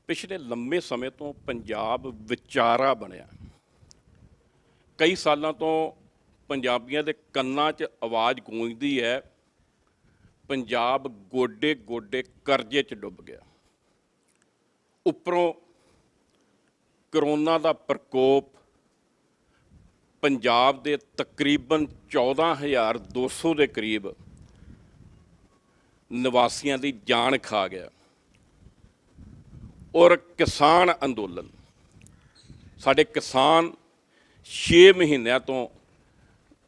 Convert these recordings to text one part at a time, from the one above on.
ਪਿਛਲੇ ਲੰਮੇ ਸਮੇਂ ਤੋਂ ਪੰਜਾਬ ਵਿਚਾਰਾ ਬਣਿਆ। ਕਈ ਸਾਲਾਂ ਤੋਂ ਪੰਜਾਬੀਆਂ ਦੇ ਕੰਨਾਂ 'ਚ ਆਵਾਜ਼ ਗੂੰਜਦੀ ਹੈ, ਪੰਜਾਬ ਗੋਡੇ ਗੋਡੇ ਕਰਜ਼ੇ 'ਚ ਡੁੱਬ ਗਿਆ। ਉੱਪਰੋਂ ਕਰੋਨਾ ਦਾ ਪ੍ਰਕੋਪ ਪੰਜਾਬ ਦੇ ਤਕਰੀਬਨ 14,200 ਦੇ ਕਰੀਬ ਨਿਵਾਸੀਆਂ ਦੀ ਜਾਨ ਖਾ ਗਿਆ। ਔਰ ਕਿਸਾਨ ਅੰਦੋਲਨ, ਸਾਡੇ ਕਿਸਾਨ 6 ਮਹੀਨਿਆਂ ਤੋਂ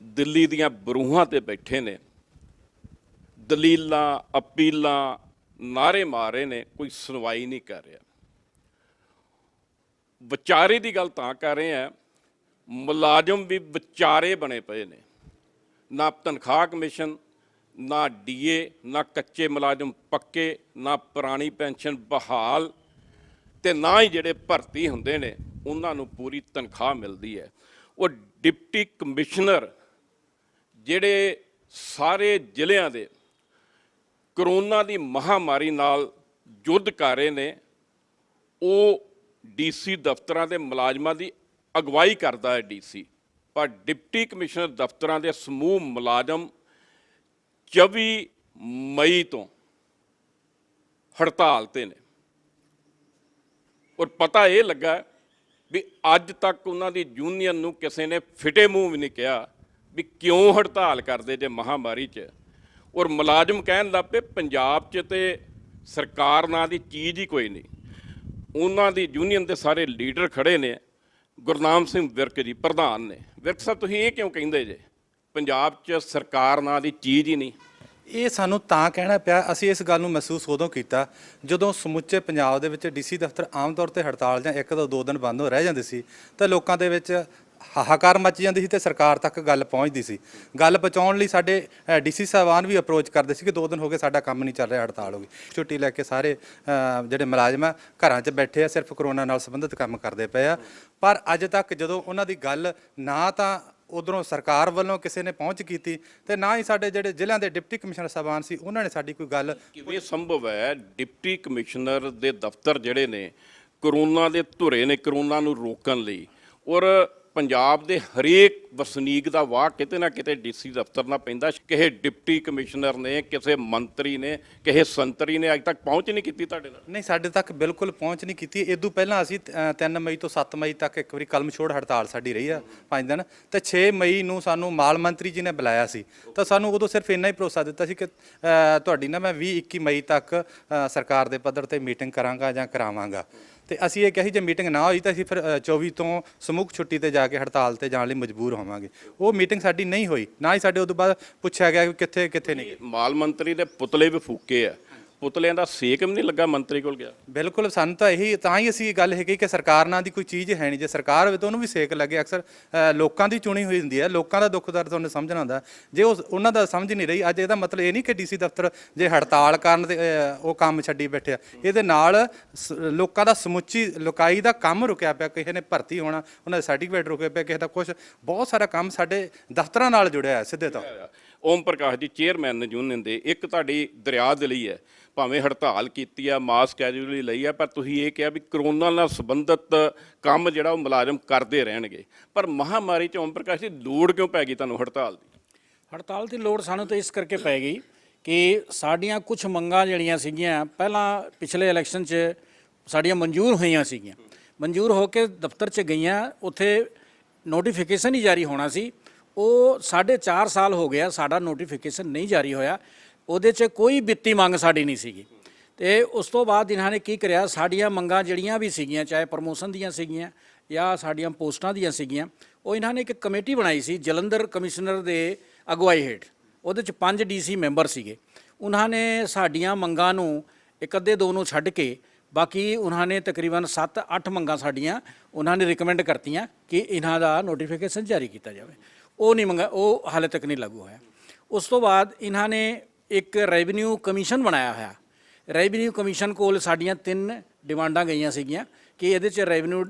ਦਿੱਲੀ ਦੀਆਂ ਬਰੂਹਾਂ ਤੇ ਬੈਠੇ ਨੇ, ਦਲੀਲਾਂ ਅਪੀਲਾਂ ਨਾਅਰੇ ਮਾਰੇ ਨੇ, ਕੋਈ ਸੁਣਵਾਈ ਨਹੀਂ ਕਰ ਰਿਹਾ। ਵਿਚਾਰੇ ਦੀ ਗੱਲ ਤਾਂ ਕਰ ਰਹੇ ਆ, ਮੁਲਾਜ਼ਮ ਵੀ ਵਿਚਾਰੇ ਬਣੇ ਪਏ ਨੇ। ਨਾ ਤਨਖਾਹ ਕਮਿਸ਼ਨ, ਨਾ ਡੀਏ, ਨਾ ਕੱਚੇ ਮੁਲਾਜ਼ਮ ਪੱਕੇ, ਨਾ ਪੁਰਾਣੀ ਪੈਨਸ਼ਨ ਬਹਾਲ, ਤੇ ਨਾ ਹੀ ਜਿਹੜੇ ਭਰਤੀ ਹੁੰਦੇ ਨੇ ਉਹਨਾਂ ਨੂੰ ਪੂਰੀ ਤਨਖਾਹ ਮਿਲਦੀ ਹੈ। ਉਹ ਡਿਪਟੀ ਕਮਿਸ਼ਨਰ ਜਿਹੜੇ ਸਾਰੇ ਜ਼ਿਲ੍ਹਿਆਂ ਦੇ ਕਰੋਨਾ ਦੀ ਮਹਾਮਾਰੀ ਨਾਲ ਯੁੱਧ ਕਰ ਰਹੇ ਨੇ, ਉਹ ਡੀਸੀ ਦਫ਼ਤਰਾਂ ਦੇ ਮੁਲਾਜ਼ਮਾਂ ਦੀ ਅਗਵਾਈ ਕਰਦਾ ਹੈ ਡੀਸੀ, ਪਰ ਡਿਪਟੀ ਕਮਿਸ਼ਨਰ ਦਫ਼ਤਰਾਂ ਦੇ ਸਮੂਹ ਮੁਲਾਜ਼ਮ 24 ਮਈ ਤੋਂ ਹੜਤਾਲ ਤੇ ਨੇ। ਔਰ ਪਤਾ ਇਹ ਲੱਗਾ ਵੀ ਅੱਜ ਤੱਕ ਉਹਨਾਂ ਦੀ ਯੂਨੀਅਨ ਨੂੰ ਕਿਸੇ ਨੇ ਫਿਟੇ ਮੂੰਹ ਵੀ ਨਹੀਂ ਕਿਹਾ ਵੀ ਕਿਉਂ ਹੜਤਾਲ ਕਰਦੇ ਜੇ ਮਹਾਮਾਰੀ 'ਚ। ਔਰ ਮੁਲਾਜ਼ਮ ਕਹਿਣ ਲੱਗ ਪਏ ਪੰਜਾਬ 'ਚ ਤੇ ਸਰਕਾਰ ਨਾਂ ਦੀ ਚੀਜ਼ ਹੀ ਕੋਈ ਨਹੀਂ। ਉਹਨਾਂ ਦੀ ਯੂਨੀਅਨ ਦੇ ਸਾਰੇ ਲੀਡਰ ਖੜੇ ਨੇ, ਗੁਰਨਾਮ ਸਿੰਘ ਵਿਰਕ ਜੀ ਪ੍ਰਧਾਨ ਨੇ। ਵਿਰਕ ਸਾਹਿਬ, ਤੁਸੀਂ ਇਹ ਕਿਉਂ ਕਹਿੰਦੇ ਜੇ ਪੰਜਾਬ 'ਚ ਸਰਕਾਰ ਨਾਂ ਦੀ ਚੀਜ਼ ਹੀ ਨਹੀਂ? ਇਹ ਸਾਨੂੰ ਤਾਂ ਕਹਿਣਾ ਪਿਆ, ਅਸੀਂ ਇਸ ਗੱਲ ਨੂੰ ਮਹਿਸੂਸ ਉਦੋਂ ਕੀਤਾ ਜਦੋਂ ਸਮੁੱਚੇ ਪੰਜਾਬ ਦੇ ਵਿੱਚ ਡੀਸੀ ਦਫ਼ਤਰ ਆਮ ਤੌਰ ਤੇ ਹੜਤਾਲ ਜਾਂ 1 ਤੋਂ 2 ਦਿਨ ਬੰਦ ਹੋ ਰਹਿ ਜਾਂਦੇ ਸੀ ਤਾਂ ਲੋਕਾਂ ਦੇ ਵਿੱਚ ਹਾਹਾਕਾਰ ਮੱਚ ਜਾਂਦੀ ਸੀ ਤੇ ਸਰਕਾਰ ਤੱਕ ਗੱਲ ਪਹੁੰਚਦੀ ਸੀ। ਗੱਲ ਪਹੁੰਚਾਉਣ ਲਈ ਸਾਡੇ ਡੀਸੀ ਸਾਹਿਬਾਨ ਵੀ ਅਪਰੋਚ ਕਰਦੇ ਸੀ ਕਿ 2 ਦਿਨ ਹੋ ਗਏ ਸਾਡਾ ਕੰਮ ਨਹੀਂ ਚੱਲ ਰਿਹਾ, ਹੜਤਾਲ ਹੋ ਗਈ। ਛੁੱਟੀ ਲੈ ਕੇ ਸਾਰੇ ਜਿਹੜੇ ਮੁਲਾਜ਼ਮ ਆ ਘਰਾਂ 'ਚ ਬੈਠੇ ਆ, ਸਿਰਫ ਕਰੋਨਾ ਨਾਲ ਸੰਬੰਧਿਤ ਕੰਮ ਕਰਦੇ ਪਏ ਆ। ਪਰ ਅੱਜ ਤੱਕ ਜਦੋਂ ਉਹਨਾਂ ਦੀ ਗੱਲ ਨਾ ਤਾਂ ਉਧਰੋਂ ਸਰਕਾਰ ਵੱਲੋਂ ਕਿਸੇ ਨੇ ਪਹੁੰਚ ਕੀਤੀ ਤੇ ਨਾ ਹੀ ਸਾਡੇ ਜਿਹੜੇ ਜ਼ਿਲ੍ਹਿਆਂ ਦੇ ਡਿਪਟੀ ਕਮਿਸ਼ਨਰ ਸਾਹਿਬਾਨ ਸੀ ਉਹਨਾਂ ਨੇ ਸਾਡੀ ਕੋਈ ਗੱਲ। ਕਿਵੇਂ ਸੰਭਵ ਹੈ ਡਿਪਟੀ ਕਮਿਸ਼ਨਰ ਦੇ ਦਫ਼ਤਰ ਜਿਹੜੇ ਨੇ ਕਰੋਨਾ ਦੇ ਧੁਰੇ ਨੇ ਕਰੋਨਾ ਨੂੰ ਰੋਕਣ ਲਈ, ਔਰ ਪੰਜਾਬ ਦੇ ਹਰੇਕ ਵਸਨੀਕ ਦਾ ਵਾਹ ਕਿਤੇ ਨਾ ਕਿਤੇ ਡੀਸੀ ਦਫ਼ਤਰ ਨਾਲ ਪੈਂਦਾ। ਕਿਸੇ ਡਿਪਟੀ ਕਮਿਸ਼ਨਰ ਨੇ, ਕਿਸੇ ਮੰਤਰੀ ਨੇ, ਕਿਸੇ ਸੰਤਰੀ ਨੇ ਅੱਜ ਤੱਕ ਪਹੁੰਚ ਨਹੀਂ ਕੀਤੀ ਤੁਹਾਡੇ ਨਾਲ? ਨਹੀਂ, ਸਾਡੇ ਤੱਕ ਬਿਲਕੁਲ ਪਹੁੰਚ ਨਹੀਂ ਕੀਤੀ। ਇਦੋਂ ਪਹਿਲਾਂ ਅਸੀਂ 3 ਮਈ ਤੋਂ 7 ਮਈ ਤੱਕ ਇੱਕ ਵਾਰੀ ਕਲਮ ਛੋੜ ਹੜਤਾਲ ਸਾਡੀ ਰਹੀ ਆ 5 ਦਿਨ, ਤੇ 6 ਮਈ ਨੂੰ ਸਾਨੂੰ ਮਾਲ ਮੰਤਰੀ ਜੀ ਨੇ ਬੁਲਾਇਆ ਸੀ ਤਾਂ ਸਾਨੂੰ ਉਦੋਂ ਸਿਰਫ ਇੰਨਾ ਹੀ ਭਰੋਸਾ ਦਿੱਤਾ ਸੀ ਕਿ ਤੁਹਾਡੀ ਨਾ ਮੈਂ 20-21 ਮਈ ਤੱਕ ਸਰਕਾਰ ਦੇ ਪੱਧਰ ਤੇ ਮੀਟਿੰਗ ਕਰਾਂਗਾ ਜਾਂ ਕਰਾਵਾਂਗਾ। ਤੇ ਅਸੀਂ ਇਹ ਕਿਹਾ ਸੀ ਜੇ ਮੀਟਿੰਗ ਨਾ ਹੋਈ ਤਾਂ ਅਸੀਂ ਫਿਰ 24 ਤੋਂ ਸਮੂਹ ਛੁੱਟੀ ਤੇ ਜਾ ਕੇ ਹੜਤਾਲ ਤੇ ਜਾਣ ਲਈ ਮਜਬੂਰ ਹੋਵਾਂਗੇ। ਉਹ ਮੀਟਿੰਗ ਸਾਡੀ ਨਹੀਂ ਹੋਈ, ਨਾ ਹੀ ਸਾਡੇ ਉਦੋਂ ਬਾਅਦ ਪੁੱਛਿਆ ਗਿਆ ਕਿ ਕਿੱਥੇ ਨਹੀਂ। ਮਾਲ ਮੰਤਰੀ ਦੇ ਪੁਤਲੇ ਵੀ ਫੂਕੇ ਆ, ਪੁਤਲਿਆਂ ਦਾ ਸੇਕ ਵੀ ਨਹੀਂ ਲੱਗਾ, ਮੰਤਰੀ ਕੋਲ ਗਿਆ। ਬਿਲਕੁਲ, ਸਾਨੂੰ ਤਾਂ ਇਹੀ ਤਾਂ ਹੀ ਅਸੀਂ ਗੱਲ ਹੈਗੀ ਕਿ ਸਰਕਾਰ ਨਾਂ ਦੀ ਕੋਈ ਚੀਜ਼ ਹੈ ਨਹੀਂ। ਜੇ ਸਰਕਾਰ ਹੋਵੇ ਤਾਂ ਉਹਨੂੰ ਵੀ ਸੇਕ ਲੱਗੇ। ਅਕਸਰ ਲੋਕਾਂ ਦੀ ਚੁਣੀ ਹੋਈ ਹੁੰਦੀ ਹੈ, ਲੋਕਾਂ ਦਾ ਦੁੱਖ ਦਰਦ ਤੁਹਾਨੂੰ ਸਮਝਣਾ ਹੁੰਦਾ। ਜੇ ਉਹਨਾਂ ਦਾ ਸਮਝ ਨਹੀਂ ਰਹੀ ਅੱਜ, ਇਹਦਾ ਮਤਲਬ ਇਹ ਨਹੀਂ ਕਿ ਡੀਸੀ ਦਫ਼ਤਰ ਜੇ ਹੜਤਾਲ ਕਰਨ ਤੇ ਉਹ ਕੰਮ ਛੱਡੀ ਬੈਠਿਆ। ਇਹਦੇ ਨਾਲ ਲੋਕਾਂ ਦਾ ਸਮੁੱਚੀ ਲੋਕਾਈ ਦਾ ਕੰਮ ਰੁਕਿਆ ਪਿਆ। ਕਿਸੇ ਨੇ ਭਰਤੀ ਹੋਣਾ, ਉਹਨਾਂ ਦਾ ਸਰਟੀਫਿਕੇਟ ਰੁਕਿਆ ਪਿਆ, ਕਿਸੇ ਦਾ ਕੁਛ ਬਹੁਤ ਸਾਰਾ ਕੰਮ ਸਾਡੇ ਦਫ਼ਤਰਾਂ ਨਾਲ ਜੁੜਿਆ ਹੈ ਸਿੱਧੇ ਤੌਰ। ਓਮ ਪ੍ਰਕਾਸ਼ ਜੀ ਚੇਅਰਮੈਨ ਨੇ ਯੂਨੀਅਨ ਦੇ, ਇੱਕ ਤੁਹਾਡੀ ਦਰਿਆ ਦਿਲੀ ਹੈ, ਭਾਵੇਂ ਹੜਤਾਲ ਕੀਤੀ ਆ, ਮਾਸ ਕੈਜੂਅਲੀ ਲਈ ਆ, ਪਰ ਤੁਸੀਂ ਇਹ ਕਿਹਾ ਵੀ ਕਰੋਨਾ ਨਾਲ ਸੰਬੰਧਿਤ ਕੰਮ ਜਿਹੜਾ ਉਹ ਮੁਲਾਜ਼ਮ ਕਰਦੇ ਰਹਿਣਗੇ। ਪਰ ਮਹਾਮਾਰੀ 'ਚ ਓਮ ਪ੍ਰਕਾਸ਼ ਜੀ ਲੋੜ ਕਿਉਂ ਪੈ ਗਈ ਤੁਹਾਨੂੰ ਹੜਤਾਲ ਦੀ? ਹੜਤਾਲ ਦੀ ਲੋੜ ਸਾਨੂੰ ਤਾਂ ਇਸ ਕਰਕੇ ਪੈ ਗਈ ਕਿ ਸਾਡੀਆਂ ਕੁਝ ਮੰਗਾਂ ਜਿਹੜੀਆਂ ਸੀਗੀਆਂ ਪਹਿਲਾਂ ਪਿਛਲੇ ਇਲੈਕਸ਼ਨ 'ਚ ਸਾਡੀਆਂ ਮਨਜ਼ੂਰ ਹੋਈਆਂ ਸੀਗੀਆਂ, ਮਨਜ਼ੂਰ ਹੋ ਕੇ ਦਫ਼ਤਰ 'ਚ ਗਈਆਂ, ਉੱਥੇ ਨੋਟੀਫਿਕੇਸ਼ਨ ਹੀ ਜਾਰੀ ਹੋਣਾ ਸੀ। ਉਹ 4.5 ਸਾਲ ਹੋ ਗਿਆ ਸਾਡਾ ਨੋਟੀਫਿਕੇਸ਼ਨ ਨਹੀਂ ਜਾਰੀ ਹੋਇਆ। ਉਹਦੇ 'ਚ ਕੋਈ ਵਿੱਤੀ ਮੰਗ ਸਾਡੀ ਨਹੀਂ ਸੀਗੀ। ਤੇ ਉਸ ਤੋਂ ਬਾਅਦ ਇਹਨਾਂ ਨੇ ਕੀ ਕਰਿਆ, ਸਾਡੀਆਂ ਮੰਗਾਂ ਜਿਹੜੀਆਂ ਵੀ ਸੀਗੀਆਂ, ਚਾਹੇ ਪ੍ਰਮੋਸ਼ਨ ਦੀਆਂ ਸੀਗੀਆਂ ਜਾਂ ਸਾਡੀਆਂ ਪੋਸਟਾਂ ਦੀਆਂ ਸੀਗੀਆਂ, ਉਹ ਇਹਨਾਂ ਨੇ ਇੱਕ ਕਮੇਟੀ ਬਣਾਈ ਸੀ ਜਲੰਧਰ ਕਮਿਸ਼ਨਰ ਦੇ ਅਗਵਾਈ ਹੇਠ। ਉਹਦੇ 'ਚ 5 ਡੀਸੀ ਮੈਂਬਰ ਸੀਗੇ। ਉਹਨਾਂ ਨੇ ਸਾਡੀਆਂ ਮੰਗਾਂ ਨੂੰ 1-2 ਨੂੰ ਛੱਡ ਕੇ ਬਾਕੀ ਉਹਨਾਂ ਨੇ ਤਕਰੀਬਨ 7-8 ਮੰਗਾਂ ਸਾਡੀਆਂ ਉਹਨਾਂ ਨੇ ਰਿਕਮੈਂਡ ਕਰਤੀਆਂ ਕਿ ਇਹਨਾਂ ਦਾ ਨੋਟੀਫਿਕੇਸ਼ਨ ਜਾਰੀ ਕੀਤਾ ਜਾਵੇ। ਉਹ ਨਹੀਂ ਮੰਗਾ, ਉਹ ਹਾਲੇ ਤੱਕ ਨਹੀਂ ਲਾਗੂ ਹੋਇਆ। ਉਸ ਤੋਂ ਬਾਅਦ ਇਹਨਾਂ ਨੇ ਇੱਕ ਰੈਵਨਿਊ ਕਮਿਸ਼ਨ ਬਣਾਇਆ ਹੋਇਆ। ਰੈਵਨਿਊ ਕਮਿਸ਼ਨ ਕੋਲ ਸਾਡੀਆਂ 3 ਡਿਮਾਂਡਾਂ ਗਈਆਂ ਸੀਗੀਆਂ ਕਿ ਇਹਦੇ 'ਚ ਰੈਵਨਿਊ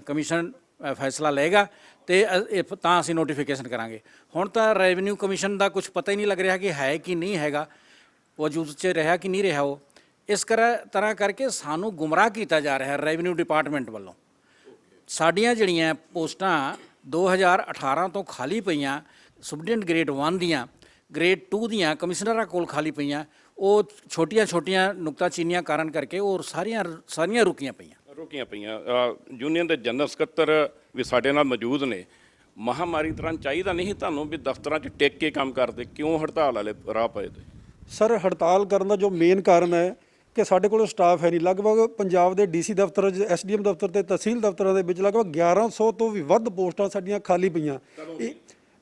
ਕਮਿਸ਼ਨ ਫੈਸਲਾ ਲਏਗਾ ਤੇ ਤਾਂ ਅਸੀਂ ਨੋਟੀਫਿਕੇਸ਼ਨ ਕਰਾਂਗੇ। ਹੁਣ ਤਾਂ ਰੈਵਨਿਊ ਕਮਿਸ਼ਨ ਦਾ ਕੁਝ ਪਤਾ ਹੀ ਨਹੀਂ ਲੱਗ ਰਿਹਾ ਕਿ ਹੈ ਕਿ ਨਹੀਂ ਹੈਗਾ, ਵਜੂਦ 'ਚ ਰਿਹਾ ਕਿ ਨਹੀਂ ਰਿਹਾ। ਉਹ ਇਸ ਤਰ੍ਹਾਂ ਕਰਕੇ ਸਾਨੂੰ ਗੁੰਮਰਾਹ ਕੀਤਾ ਜਾ ਰਿਹਾ ਹੈ ਰੈਵਨਿਊ ਡਿਪਾਰਟਮੈਂਟ ਵੱਲੋਂ। ਸਾਡੀਆਂ ਜਿਹੜੀਆਂ ਪੋਸਟਾਂ 2018 ਤੋਂ ਖਾਲੀ ਪਈਆਂ ਸੁਪਰਡੈਂਟ ਗ੍ਰੇਡ 1 ਦੀਆਂ, ਗ੍ਰੇਡ 2 ਦੀਆਂ ਕਮਿਸ਼ਨਰਾਂ ਕੋਲ ਖਾਲੀ ਪਈਆਂ, ਉਹ ਛੋਟੀਆਂ ਨੁਕਤਾਚੀਨੀਆਂ ਕਾਰਨ ਕਰਕੇ ਉਹ ਸਾਰੀਆਂ ਰੁਕੀਆਂ ਪਈਆਂ। ਯੂਨੀਅਨ ਦੇ ਜਨਰਲ ਸਕੱਤਰ ਵੀ ਸਾਡੇ ਨਾਲ ਮੌਜੂਦ ਨੇ। ਮਹਾਮਾਰੀ ਦੌਰਾਨ ਚਾਹੀਦਾ ਨਹੀਂ ਤੁਹਾਨੂੰ ਵੀ ਦਫ਼ਤਰਾਂ 'ਚ ਟਿਕ ਕੇ ਕੰਮ ਕਰਦੇ, ਕਿਉਂ ਹੜਤਾਲ ਵਾਲੇ ਰਾਹ ਪਏ ਤੇ? ਸਰ, ਹੜਤਾਲ ਕਰਨ ਦਾ ਜੋ ਮੇਨ ਕਾਰਨ ਹੈ ਕਿ ਸਾਡੇ ਕੋਲ ਸਟਾਫ ਹੈ ਨਹੀਂ। ਲਗਭਗ ਪੰਜਾਬ ਦੇ ਡੀਸੀ ਦਫ਼ਤਰ, ਐਸਡੀਐਮ ਦਫ਼ਤਰ ਤੇ ਤਹਿਸੀਲ ਦਫ਼ਤਰਾਂ ਦੇ ਵਿੱਚ ਲਗਭਗ 1100 ਤੋਂ ਵੀ ਵੱਧ ਪੋਸਟਾਂ ਸਾਡੀਆਂ ਖਾਲੀ ਪਈਆਂ।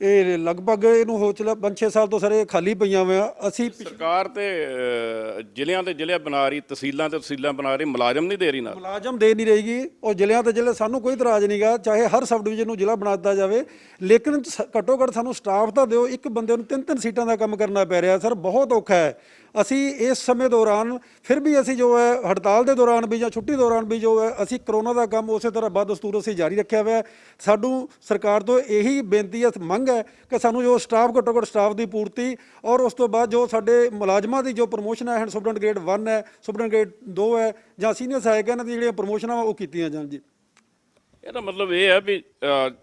ਇਹ ਲਗਭਗ ਇਹਨੂੰ ਹੋ ਚਲਾ 5-6 ਸਾਲ ਤੋਂ ਸਾਰੇ ਖਾਲੀ ਪਈਆਂ ਹੋਈਆਂ। ਅਸੀਂ ਸਰਕਾਰ ਤੇ ਜ਼ਿਲ੍ਹਿਆਂ ਦੇ ਜ਼ਿਲ੍ਹੇ ਬਣਾ ਰਹੀ, ਤਹਿਸੀਲਾਂ ਤੇ ਤਹਿਸੀਲਾਂ ਬਣਾ ਰਹੀ, ਮੁਲਾਜ਼ਮ ਨਹੀਂ ਦੇ ਰਹੀ ਨਾਲ। ਮੁਲਾਜ਼ਮ ਦੇ ਨਹੀਂ ਰਹੀਗੀ। ਉਹ ਜ਼ਿਲ੍ਹਿਆਂ ਤੇ ਜ਼ਿਲ੍ਹੇ ਸਾਨੂੰ ਕੋਈ ਇਤਰਾਜ਼ ਨਹੀਂਗਾ, ਚਾਹੇ ਹਰ ਸਬ ਡਿਵੀਜ਼ਨ ਨੂੰ ਜ਼ਿਲ੍ਹਾ ਬਣਾ ਦਿੱਤਾ ਜਾਵੇ, ਲੇਕਿਨ ਘੱਟੋ ਘੱਟ ਸਾਨੂੰ ਸਟਾਫ ਤਾਂ ਦਿਓ। ਇੱਕ ਬੰਦੇ ਨੂੰ 3-3 ਸੀਟਾਂ ਦਾ ਕੰਮ ਕਰਨਾ ਪੈ ਰਿਹਾ ਸਰ, ਬਹੁਤ ਔਖਾ ਹੈ। ਅਸੀਂ ਇਸ ਸਮੇਂ ਦੌਰਾਨ ਫਿਰ ਵੀ ਅਸੀਂ ਜੋ ਹੈ ਹੜਤਾਲ ਦੇ ਦੌਰਾਨ ਵੀ ਜਾਂ ਛੁੱਟੀ ਦੌਰਾਨ ਵੀ ਜੋ ਹੈ ਅਸੀਂ ਕਰੋਨਾ ਦਾ ਕੰਮ ਉਸੇ ਤਰ੍ਹਾਂ ਬਦਸਤੂਰ ਅਸੀਂ ਜਾਰੀ ਰੱਖਿਆ ਹੋਇਆ। ਸਾਨੂੰ ਸਰਕਾਰ ਤੋਂ ਇਹੀ ਬੇਨਤੀ ਹੈ, ਮੰਗ ਹੈ ਕਿ ਸਾਨੂੰ ਜੋ ਸਟਾਫ ਘੱਟੋ ਘੱਟ ਸਟਾਫ ਦੀ ਪੂਰਤੀ, ਔਰ ਉਸ ਤੋਂ ਬਾਅਦ ਜੋ ਸਾਡੇ ਮੁਲਾਜ਼ਮਾਂ ਦੀ ਜੋ ਪ੍ਰਮੋਸ਼ਨ ਹੈ, ਸੁਪਰਡੈਂਟ ਗ੍ਰੇਡ 1 ਹੈ, ਸੁਪਰਡੈਂਟ ਗ੍ਰੇਡ 2 ਹੈ ਜਾਂ ਸੀਨੀਅਰ ਸਹਾਇਕ ਇਹਨਾਂ ਦੀ ਜਿਹੜੀਆਂ ਪ੍ਰਮੋਸ਼ਨਾਂ ਉਹ ਕੀਤੀਆਂ ਜਾਣ ਜੀ। ਇਹਦਾ ਮਤਲਬ ਇਹ ਹੈ ਵੀ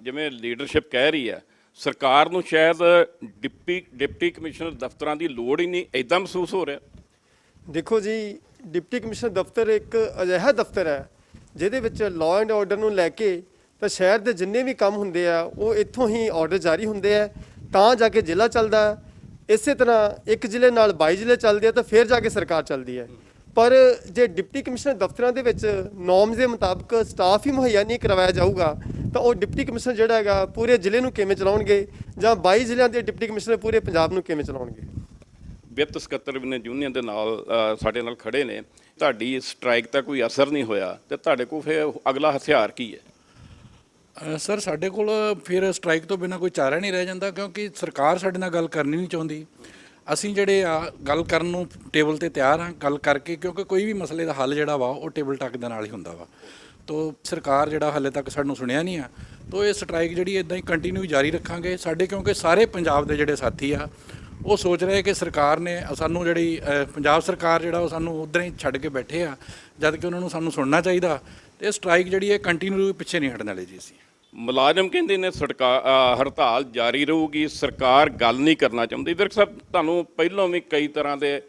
ਜਿਵੇਂ ਲੀਡਰਸ਼ਿਪ ਕਹਿ ਰਹੀ ਹੈ, ਸਰਕਾਰ ਨੂੰ ਸ਼ਾਇਦ ਡਿਪਟੀ ਕਮਿਸ਼ਨਰ ਦਫ਼ਤਰਾਂ ਦੀ ਲੋੜ ਹੀ ਨਹੀਂ, ਇਦਾਂ ਮਹਿਸੂਸ ਹੋ ਰਿਹਾ। ਦੇਖੋ ਜੀ, ਡਿਪਟੀ ਕਮਿਸ਼ਨਰ ਦਫ਼ਤਰ ਇੱਕ ਅਜਿਹਾ ਦਫ਼ਤਰ ਹੈ ਜਿਹਦੇ ਵਿੱਚ ਲਾਅ ਐਂਡ ਆਰਡਰ ਨੂੰ ਲੈ ਕੇ ਤਾਂ ਸ਼ਹਿਰ ਦੇ ਜਿੰਨੇ ਵੀ ਕੰਮ ਹੁੰਦੇ ਆ ਉਹ ਇੱਥੋਂ ਹੀ ਆਰਡਰ ਜਾਰੀ ਹੁੰਦੇ ਆ, ਤਾਂ ਜਾ ਕੇ ਜ਼ਿਲ੍ਹਾ ਚੱਲਦਾ। ਇਸੇ ਤਰ੍ਹਾਂ ਇੱਕ ਜ਼ਿਲ੍ਹੇ ਨਾਲ 22 ਜ਼ਿਲ੍ਹੇ ਚੱਲਦੇ ਆ ਤਾਂ ਫਿਰ ਜਾ ਕੇ ਸਰਕਾਰ ਚੱਲਦੀ ਹੈ। ਪਰ ਜੇ ਡਿਪਟੀ ਕਮਿਸ਼ਨਰ ਦਫ਼ਤਰਾਂ ਦੇ ਵਿੱਚ ਨੋਰਮਸ ਦੇ ਮੁਤਾਬਕ ਸਟਾਫ ਹੀ ਮੁਹੱਈਆ ਨਹੀਂ ਕਰਵਾਇਆ ਜਾਊਗਾ ਤਾਂ ਉਹ ਡਿਪਟੀ ਕਮਿਸ਼ਨਰ ਜਿਹੜਾ ਹੈਗਾ ਪੂਰੇ ਜ਼ਿਲ੍ਹੇ ਨੂੰ ਕਿਵੇਂ ਚਲਾਉਣਗੇ, ਜਾਂ 22 ਜ਼ਿਲ੍ਹਿਆਂ ਦੇ ਡਿਪਟੀ ਕਮਿਸ਼ਨਰ ਪੂਰੇ ਪੰਜਾਬ ਨੂੰ ਕਿਵੇਂ ਚਲਾਉਣਗੇ? ਵਿੱਤ ਸਕੱਤਰ ਵੀ ਨੇ ਯੂਨੀਅਨ ਦੇ ਨਾਲ ਸਾਡੇ ਨਾਲ ਖੜੇ ਨੇ। ਤੁਹਾਡੀ ਸਟ੍ਰਾਈਕ ਦਾ ਕੋਈ ਅਸਰ ਨਹੀਂ ਹੋਇਆ ਤੇ ਤੁਹਾਡੇ ਕੋਲ ਫਿਰ ਅਗਲਾ ਹਥਿਆਰ ਕੀ ਹੈ? ਸਰ, ਸਾਡੇ ਕੋਲ ਫਿਰ ਸਟ੍ਰਾਈਕ ਤੋਂ ਬਿਨਾਂ ਕੋਈ ਚਾਰਾ ਨਹੀਂ ਰਹਿ ਜਾਂਦਾ, ਕਿਉਂਕਿ ਸਰਕਾਰ ਸਾਡੇ ਨਾਲ ਗੱਲ ਕਰਨੀ ਨਹੀਂ ਚਾਹੁੰਦੀ। ਅਸੀਂ ਜਿਹੜੇ ਆ ਗੱਲ ਕਰਨ ਨੂੰ ਟੇਬਲ ਤੇ ਤਿਆਰ ਹਾਂ ਗੱਲ ਕਰਕੇ, ਕਿਉਂਕਿ ਕੋਈ ਵੀ ਮਸਲੇ ਦਾ ਹੱਲ ਜਿਹੜਾ ਵਾ ਉਹ ਟੇਬਲ ਟਾਕ ਦੇ ਨਾਲ ਹੀ ਹੁੰਦਾ ਵਾ। ਤੋ ਸਰਕਾਰ ਜਿਹੜਾ ਹਾਲੇ ਤੱਕ ਸਾਨੂੰ ਸੁਣਿਆ ਨਹੀਂ ਆ, ਤੋ ਇਹ ਸਟ੍ਰਾਈਕ ਜਿਹੜੀ ਇਦਾਂ ਹੀ ਕੰਟੀਨਿਊ ਜਾਰੀ ਰੱਖਾਂਗੇ ਸਾਡੇ, ਕਿਉਂਕਿ ਸਾਰੇ ਪੰਜਾਬ ਦੇ ਜਿਹੜੇ ਸਾਥੀ ਆ ਉਹ ਸੋਚ ਰਹੇ ਕਿ ਸਰਕਾਰ ਨੇ ਸਾਨੂੰ ਜਿਹੜੀ ਪੰਜਾਬ ਸਰਕਾਰ ਜਿਹੜਾ ਉਹ ਸਾਨੂੰ ਉੱਧਰ ਹੀ ਛੱਡ ਕੇ ਬੈਠੇ ਆ, ਜਦ ਕਿ ਉਹਨਾਂ ਨੂੰ ਸਾਨੂੰ ਸੁਣਨਾ ਚਾਹੀਦਾ। ਤੇ ਇਹ ਸਟ੍ਰਾਈਕ ਜਿਹੜੀ ਹੈ ਕੰਟੀਨਿਊ ਪਿੱਛੇ ਨਹੀਂ ਹਟਣ ਵਾਲੇ ਜੀ। ਅਸੀਂ ਮੁਲਾਜ਼ਮ ਕਹਿੰਦੇ ਨੇ ਹੜਤਾਲ ਜਾਰੀ ਰਹੂਗੀ, ਸਰਕਾਰ ਗੱਲ ਨਹੀਂ ਕਰਨਾ ਚਾਹੁੰਦੀ। ਵਿਰਕ ਸਾਹਿਬ, ਤੁਹਾਨੂੰ ਪਹਿਲਾਂ ਵੀ ਕਈ ਤਰ੍ਹਾਂ ਦੇ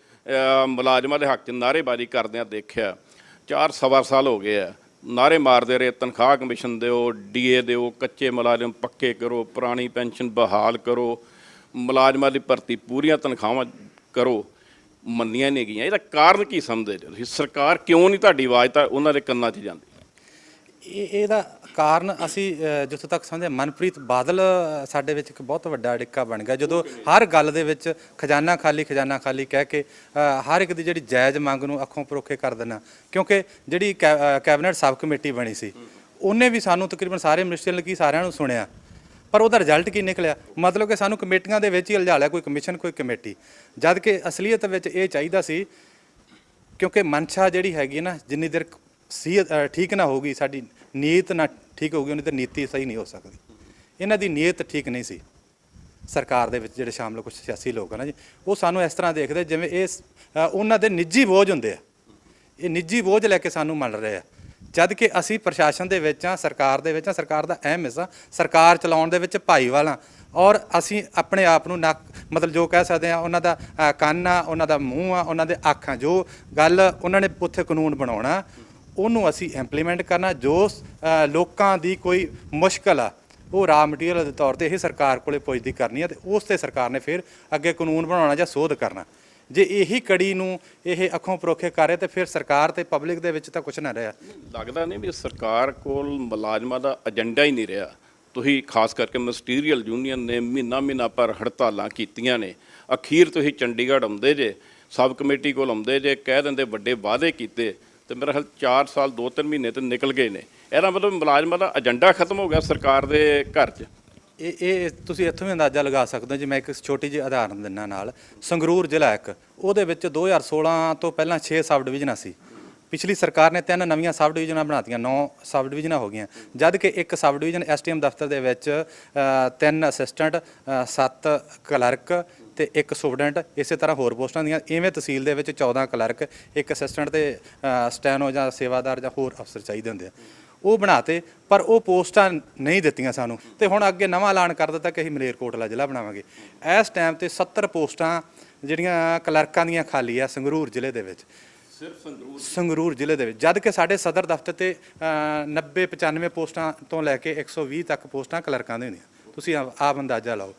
ਮੁਲਾਜ਼ਮਾਂ ਦੇ ਹੱਕ 'ਚ ਨਾਅਰੇਬਾਜ਼ੀ ਕਰਦਿਆਂ ਦੇਖਿਆ। 4 ਸਾਲ ਹੋ ਗਏ ਆ, ਨਾਅਰੇ ਮਾਰਦੇ ਰਹੇ, ਤਨਖਾਹ ਕਮਿਸ਼ਨ ਦਿਓ, ਡੀਏ ਦਿਓ, ਕੱਚੇ ਮੁਲਾਜ਼ਮ ਪੱਕੇ ਕਰੋ, ਪੁਰਾਣੀ ਪੈਨਸ਼ਨ ਬਹਾਲ ਕਰੋ, ਮੁਲਾਜ਼ਮਾਂ ਦੀ ਭਰਤੀ ਪੂਰੀਆਂ ਤਨਖਾਹਾਂ ਕਰੋ, ਮੰਨੀਆਂ ਨਹੀਂ ਗਈਆਂ। ਇਹਦਾ ਕਾਰਨ ਕੀ ਸਮਝਦੇ ਜੀ ਤੁਸੀਂ? ਸਰਕਾਰ ਕਿਉਂ ਨਹੀਂ ਤੁਹਾਡੀ ਆਵਾਜ਼ ਤਾਂ ਉਹਨਾਂ ਦੇ ਕੰਨਾਂ 'ਚ ਜਾਂਦੀ? ਇਹਦਾ ਕਾਰਨ ਅਸੀਂ ਜਿੱਥੋਂ ਤੱਕ ਸਮਝਦੇ ਮਨਪ੍ਰੀਤ ਬਾਦਲ ਸਾਡੇ ਵਿੱਚ ਇੱਕ ਬਹੁਤ ਵੱਡਾ ਅੜਿੱਕਾ ਬਣ ਗਿਆ, ਜਦੋਂ ਹਰ ਗੱਲ ਦੇ ਵਿੱਚ ਖਜ਼ਾਨਾ ਖਾਲੀ ਕਹਿ ਕੇ ਹਰ ਇੱਕ ਦੀ ਜਿਹੜੀ ਜਾਇਜ਼ ਮੰਗ ਨੂੰ ਅੱਖੋਂ ਪਰੋਖੇ ਕਰ ਦੇਣਾ। ਕਿਉਂਕਿ ਜਿਹੜੀ ਕੈਬਨਿਟ ਸਬ ਕਮੇਟੀ ਬਣੀ ਸੀ ਉਹਨੇ ਵੀ ਸਾਨੂੰ ਤਕਰੀਬਨ ਸਾਰੇ ਮਿਨਿਸਟਰ ਕੀ ਸਾਰਿਆਂ ਨੂੰ ਸੁਣਿਆ, ਪਰ ਉਹਦਾ ਰਿਜ਼ਲਟ ਕੀ ਨਿਕਲਿਆ? ਮਤਲਬ ਕਿ ਸਾਨੂੰ ਕਮੇਟੀਆਂ ਦੇ ਵਿੱਚ ਹੀ ਉਲਝਾ ਲਿਆ, ਕੋਈ ਕਮਿਸ਼ਨ ਕੋਈ ਕਮੇਟੀ, ਜਦ ਕਿ ਅਸਲੀਅਤ ਵਿੱਚ ਇਹ ਚਾਹੀਦਾ ਸੀ। ਕਿਉਂਕਿ ਮਨਸ਼ਾ ਜਿਹੜੀ ਹੈਗੀ ਨਾ, ਜਿੰਨੀ ਦੇਰ ਠੀਕ ਨਾ ਹੋਊਗੀ, ਸਾਡੀ ਨੀਅਤ ਨਾ ਠੀਕ ਹੋਊਗੀ, ਉਨੀ ਦੇਰ ਨੀਤੀ ਸਹੀ ਨਹੀਂ ਹੋ ਸਕਦੀ। ਇਹਨਾਂ ਦੀ ਨੀਅਤ ਠੀਕ ਨਹੀਂ ਸੀ। ਸਰਕਾਰ ਦੇ ਵਿੱਚ ਜਿਹੜੇ ਸ਼ਾਮਲ ਕੁਝ ਸਿਆਸੀ ਲੋਕ ਆ ਨਾ ਜੀ, ਉਹ ਸਾਨੂੰ ਇਸ ਤਰ੍ਹਾਂ ਦੇਖਦੇ ਜਿਵੇਂ ਇਹ ਉਹਨਾਂ ਦੇ ਨਿੱਜੀ ਬੋਝ ਹੁੰਦੇ ਆ। ਇਹ ਨਿੱਜੀ ਬੋਝ ਲੈ ਕੇ ਸਾਨੂੰ ਮੰਨ ਰਹੇ ਆ, ਜਦ ਕਿ ਅਸੀਂ ਪ੍ਰਸ਼ਾਸਨ ਦੇ ਵਿੱਚ ਆ, ਸਰਕਾਰ ਦੇ ਵਿੱਚ ਆ। ਸਰਕਾਰ ਦਾ ਅਹਿਮ ਹਿੱਸਾ ਸਰਕਾਰ ਚਲਾਉਣ ਦੇ ਵਿੱਚ ਭਾਈਵਾਲ ਆ, ਔਰ ਅਸੀਂ ਆਪਣੇ ਆਪ ਨੂੰ ਮਤਲਬ ਜੋ ਕਹਿ ਸਕਦੇ ਆ, ਉਹਨਾਂ ਦਾ ਕੰਨ ਆ, ਉਹਨਾਂ ਦਾ ਮੂੰਹ ਆ, ਉਹਨਾਂ ਦੇ ਅੱਖ ਆ। ਜੋ ਗੱਲ ਉਹਨਾਂ ਨੇ ਉੱਥੇ ਕਾਨੂੰਨ ਬਣਾਉਣਾ ਉਹਨੂੰ ਅਸੀਂ ਇੰਪਲੀਮੈਂਟ ਕਰਨਾ। ਜੋ ਲੋਕਾਂ ਦੀ ਕੋਈ ਮੁਸ਼ਕਲ ਆ ਉਹ ਰਾ ਮਟੀਰੀਅਲ ਦੇ ਤੌਰ ਤੇ ਇਹ ਸਰਕਾਰ ਕੋਲੇ ਪੁੱਜਦੀ ਕਰਨੀ ਹੈ, ਤੇ ਉਸ ਤੇ ਸਰਕਾਰ ਨੇ ਫਿਰ ਅੱਗੇ ਕਾਨੂੰਨ ਬਣਾਉਣਾ ਜਾਂ ਸੋਧ ਕਰਨਾ। ਜੇ ਇਹੀ ਕੜੀ ਨੂੰ ਇਹ ਅੱਖੋਂ ਪਰੋਖੇ ਕਰੇ ਤੇ ਫਿਰ ਸਰਕਾਰ ਤੇ ਪਬਲਿਕ ਦੇ ਵਿੱਚ ਤਾਂ ਕੁਝ ਨਾ ਰਿਹਾ। ਲੱਗਦਾ ਨਹੀਂ ਵੀ ਸਰਕਾਰ ਕੋਲ ਮੁਲਾਜ਼ਮਾਂ ਦਾ ਏਜੰਡਾ ਹੀ ਨਹੀਂ ਰਿਹਾ। ਤੁਸੀਂ ਖਾਸ ਕਰਕੇ ਮਿਨਿਸਟੀਰੀਅਲ ਯੂਨੀਅਨ ਨੇ ਮਹੀਨਾ ਪਰ ਹੜਤਾਲਾਂ ਕੀਤੀਆਂ ਨੇ, ਅਖੀਰ ਤੁਸੀਂ ਚੰਡੀਗੜ੍ਹ ਆਉਂਦੇ ਜੇ, ਸਬ ਕਮੇਟੀ ਕੋਲ ਆਉਂਦੇ ਜੇ, ਕਹਿ ਦਿੰਦੇ ਵੱਡੇ ਵਾਅਦੇ ਕੀਤੇ, ਤੇ ਮੇਰਾ ਖਿਆਲ 4 ਸਾਲ 2-3 ਮਹੀਨੇ ਤੇ ਨਿਕਲ ਗਏ ਨੇ। ਇਹਦਾ ਮਤਲਬ ਮੁਲਾਜ਼ਮਾਂ ਦਾ ਏਜੰਡਾ ਖਤਮ ਹੋ ਗਿਆ ਸਰਕਾਰ ਦੇ ਘਰ 'ਚ। ਇਹ ਤੁਸੀਂ ਇੱਥੋਂ ਵੀ ਅੰਦਾਜ਼ਾ ਲਗਾ ਸਕਦੇ ਹੋ। ਜੇ ਮੈਂ ਇੱਕ ਛੋਟੀ ਜਿਹੀ ਉਦਾਹਰਨ ਦਿੰਦਾ ਨਾਲ, ਸੰਗਰੂਰ ਜ਼ਿਲ੍ਹਾ ਇੱਕ, ਉਹਦੇ ਵਿੱਚ 2016 ਤੋਂ ਪਹਿਲਾਂ 6 ਸਬ ਡਿਵੀਜ਼ਨਾਂ ਸੀ। ਪਿਛਲੀ ਸਰਕਾਰ ਨੇ 3 ਨਵੀਆਂ ਸਬ ਡਿਵੀਜ਼ਨਾਂ ਬਣਾਤੀਆਂ, 9 ਸਬ ਡਿਵੀਜ਼ਨਾਂ ਹੋ ਗਈਆਂ, ਜਦ ਕਿ ਇੱਕ ਸਬ ਡਿਵੀਜ਼ਨ ਐਸਟੀਐਮ ਦਫ਼ਤਰ ਦੇ ਵਿੱਚ 3 ਅਸਿਸਟੈਂਟ, 7 ਕਲਰਕ ਤੇ ਇੱਕ ਸੁਪਰਡੈਂਟ, ਇਸੇ ਤਰ੍ਹਾਂ ਹੋਰ ਪੋਸਟਾਂ ਦੀਆਂ। ਇਵੇਂ ਤਹਿਸੀਲ ਦੇ ਵਿੱਚ 14 ਕਲਰਕ, ਇੱਕ ਅਸਿਸਟੈਂਟ ਤੇ ਸਟੈਨੋ ਜਾਂ ਸੇਵਾਦਾਰ ਜਾਂ ਹੋਰ ਅਫਸਰ ਚਾਹੀਦੇ ਹੁੰਦੇ ਆ। ਉਹ ਬਣਾਤੇ, ਪਰ ਉਹ ਪੋਸਟਾਂ ਨਹੀਂ ਦਿੱਤੀਆਂ ਸਾਨੂੰ। ਤੇ ਹੁਣ ਅੱਗੇ ਨਵਾਂ ਐਲਾਨ ਕਰ ਦਿੱਤਾ ਕਿ ਅਸੀਂ ਮਲੇਰਕੋਟਲਾ ਜ਼ਿਲ੍ਹਾ ਬਣਾਵਾਂਗੇ। ਇਸ ਟਾਈਮ ਤੇ 70 ਪੋਸਟਾਂ ਜਿਹੜੀਆਂ ਕਲਰਕਾਂ ਦੀਆਂ ਖਾਲੀ ਆ ਸੰਗਰੂਰ ਜ਼ਿਲ੍ਹੇ ਦੇ ਵਿੱਚ, ਸਿਰਫ ਸੰਗਰੂਰ ਜ਼ਿਲ੍ਹੇ ਦੇ ਵਿੱਚ, ਜਦ ਕਿ ਸਾਡੇ ਸਦਰ ਦਫ਼ਤਰ ਤੇ 90-95 ਪੋਸਟਾਂ ਤੋਂ ਲੈ ਕੇ 120 ਤੱਕ ਪੋਸਟਾਂ ਕਲਰਕਾਂ ਦੀਆਂ ਹੁੰਦੀਆਂ। ਤੁਸੀਂ ਆਪ ਅੰਦਾਜ਼ਾ ਲਾਓ।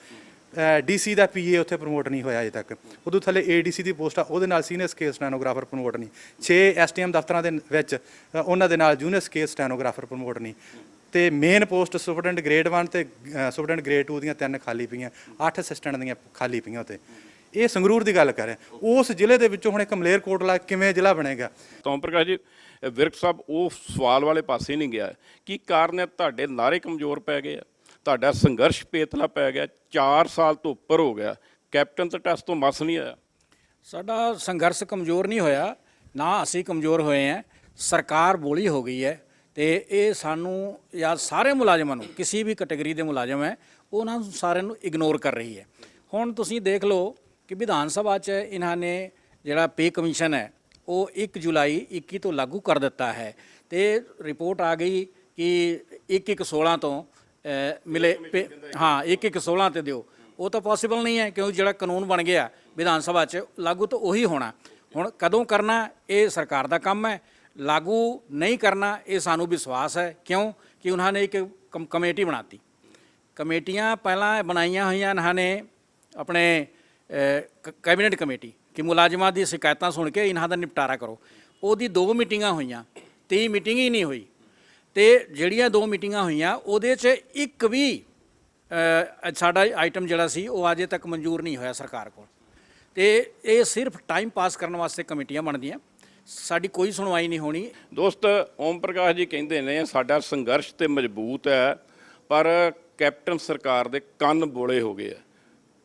ਡੀਸੀ ਦਾ ਪੀਏ ਉੱਥੇ ਪ੍ਰਮੋਟ ਨਹੀਂ ਹੋਇਆ ਅਜੇ ਤੱਕ। ਉਦੋਂ ਥੱਲੇ ਏਡੀਸੀ ਦੀ ਪੋਸਟ ਆ, ਉਹਦੇ ਨਾਲ ਸੀਨੀਅਰ ਸਕੇਲ ਸਟੈਨੋਗ੍ਰਾਫਰ ਪ੍ਰਮੋਟ ਨਹੀਂ। 6 ਐਸਟੀਐਮ ਦਫ਼ਤਰਾਂ ਦੇ ਵਿੱਚ ਉਹਨਾਂ ਦੇ ਨਾਲ ਜੂਨੀਅਰ ਸਕੇਲ ਸਟੈਨੋਗ੍ਰਾਫਰ ਪ੍ਰਮੋਟ ਨਹੀਂ। ਤੇ ਮੇਨ ਪੋਸਟ ਸੁਪਰਡੈਂਟ ਗ੍ਰੇਡ 1 ਤੇ ਸੁਪਰਡੈਂਟ ਗ੍ਰੇਡ 2 ਦੀਆਂ 3 ਖਾਲੀ ਪਈਆਂ, 8 ਅਸਿਸਟੈਂਟ ਦੀਆਂ ਖਾਲੀ ਪਈਆਂ ਉੱਤੇ। ਇਹ ਸੰਗਰੂਰ ਦੀ ਗੱਲ ਕਰ ਰਿਹਾ। ਉਸ ਜ਼ਿਲ੍ਹੇ ਦੇ ਵਿੱਚੋਂ ਹੁਣ ਇੱਕ ਮਲੇਰਕੋਟਲਾ ਕਿਵੇਂ ਜ਼ਿਲ੍ਹਾ ਬਣੇਗਾ? ਓਮ ਪ੍ਰਕਾਸ਼ ਜੀ, ਵਿਰਕ ਸਾਹਿਬ ਉਹ ਸਵਾਲ ਵਾਲੇ ਪਾਸੇ ਨਹੀਂ ਗਿਆ। ਕੀ ਕਾਰਨ ਹੈ? ਤੁਹਾਡੇ ਨਾਅਰੇ ਕਮਜ਼ੋਰ ਪੈ ਗਏ ਆ, ਤੁਹਾਡਾ ਸੰਘਰਸ਼ ਪੇਤਲਾ ਪੈ ਗਿਆ। 4 ਸਾਲ ਤੋਂ ਉੱਪਰ ਹੋ ਗਿਆ, ਕੈਪਟਨ ਤੇ ਟੈਸਟ ਤੋਂ ਮਸ ਨਹੀਂ ਆਇਆ। ਸਾਡਾ ਸੰਘਰਸ਼ ਕਮਜ਼ੋਰ ਨਹੀਂ ਹੋਇਆ, ਨਾ ਅਸੀਂ ਕਮਜ਼ੋਰ ਹੋਏ ਹਾਂ। ਸਰਕਾਰ ਬੋਲੀ ਹੋ ਗਈ ਹੈ ਤੇ ਇਹ ਸਾਨੂੰ ਜਾਂ ਸਾਰੇ ਮੁਲਾਜ਼ਮਾਂ ਨੂੰ, ਕਿਸੇ ਵੀ ਕੈਟਾਗਰੀ ਦੇ ਮੁਲਾਜ਼ਮ ਹੈ, ਉਹਨਾਂ ਨੂੰ ਸਾਰਿਆਂ ਨੂੰ ਇਗਨੋਰ ਕਰ ਰਹੀ ਹੈ। ਹੁਣ ਤੁਸੀਂ ਦੇਖ ਲਓ ਕਿ ਵਿਧਾਨ ਸਭਾ 'ਚ ਇਹਨਾਂ ਨੇ ਜਿਹੜਾ ਪੇ ਕਮਿਸ਼ਨ ਹੈ ਉਹ 1 ਜੁਲਾਈ 21 ਤੋਂ ਲਾਗੂ ਕਰ ਦਿੱਤਾ ਹੈ ਤੇ ਰਿਪੋਰਟ ਆ ਗਈ ਕਿ 1/1/16 ਤੋਂ ਮਿਲੇ। ਹਾਂ, 1/1/16 ਤੇ ਦਿਓ। ਉਹ ਤਾਂ ਪੋਸੀਬਲ ਨਹੀਂ ਹੈ, ਕਿਉਂਕਿ ਜਿਹੜਾ ਕਾਨੂੰਨ ਬਣ ਗਿਆ ਵਿਧਾਨ ਸਭਾ 'ਚ ਲਾਗੂ ਤਾਂ ਉਹੀ ਹੋਣਾ। ਹੁਣ ਕਦੋਂ ਕਰਨਾ ਇਹ ਸਰਕਾਰ ਦਾ ਕੰਮ ਹੈ, ਲਾਗੂ ਨਹੀਂ ਕਰਨਾ ਇਹ ਸਾਨੂੰ ਵਿਸ਼ਵਾਸ ਹੈ। ਕਿਉਂ ਕਿ ਉਹਨਾਂ ਨੇ ਇੱਕ ਕਮੇਟੀ ਬਣਾਤੀ। ਕਮੇਟੀਆਂ ਪਹਿਲਾਂ ਬਣਾਈਆਂ ਹੋਈਆਂ ਇਹਨਾਂ ਨੇ ਆਪਣੇ ਕੈਬਨਿਟ ਕਮੇਟੀ ਕਿ ਮੁਲਾਜ਼ਮਾਂ ਦੀ ਸ਼ਿਕਾਇਤਾਂ ਸੁਣ ਕੇ ਇਹਨਾਂ ਦਾ ਨਿਪਟਾਰਾ ਕਰੋ। ਉਹਦੀ 2 ਮੀਟਿੰਗਾਂ ਹੋਈਆਂ, 3 ਮੀਟਿੰਗ ਹੀ ਨਹੀਂ ਹੋਈ। ਤੇ ਜਿਹੜੀਆਂ 2 ਮੀਟਿੰਗਾਂ ਹੋਈਆਂ ਉਹਦੇ 'ਚ ਇੱਕ ਵੀ ਸਾਡਾ ਆਈਟਮ ਜਿਹੜਾ ਸੀ ਉਹ ਅਜੇ ਤੱਕ ਮਨਜ਼ੂਰ ਨਹੀਂ ਹੋਇਆ ਸਰਕਾਰ ਕੋਲ। ਤੇ ਇਹ ਸਿਰਫ ਟਾਈਮ ਪਾਸ ਕਰਨ ਵਾਸਤੇ ਕਮੇਟੀਆਂ ਬਣਦੀਆਂ, ਸਾਡੀ ਕੋਈ ਸੁਣਵਾਈ ਨਹੀਂ ਹੋਣੀ। ਦੋਸਤ, ਓਮ ਪ੍ਰਕਾਸ਼ ਜੀ ਕਹਿੰਦੇ ਨੇ ਸਾਡਾ ਸੰਘਰਸ਼ ਤੇ ਮਜ਼ਬੂਤ ਹੈ, ਪਰ ਕੈਪਟਨ ਸਰਕਾਰ ਦੇ ਕੰਨ ਬੋਲੇ ਹੋ ਗਏ ਆ।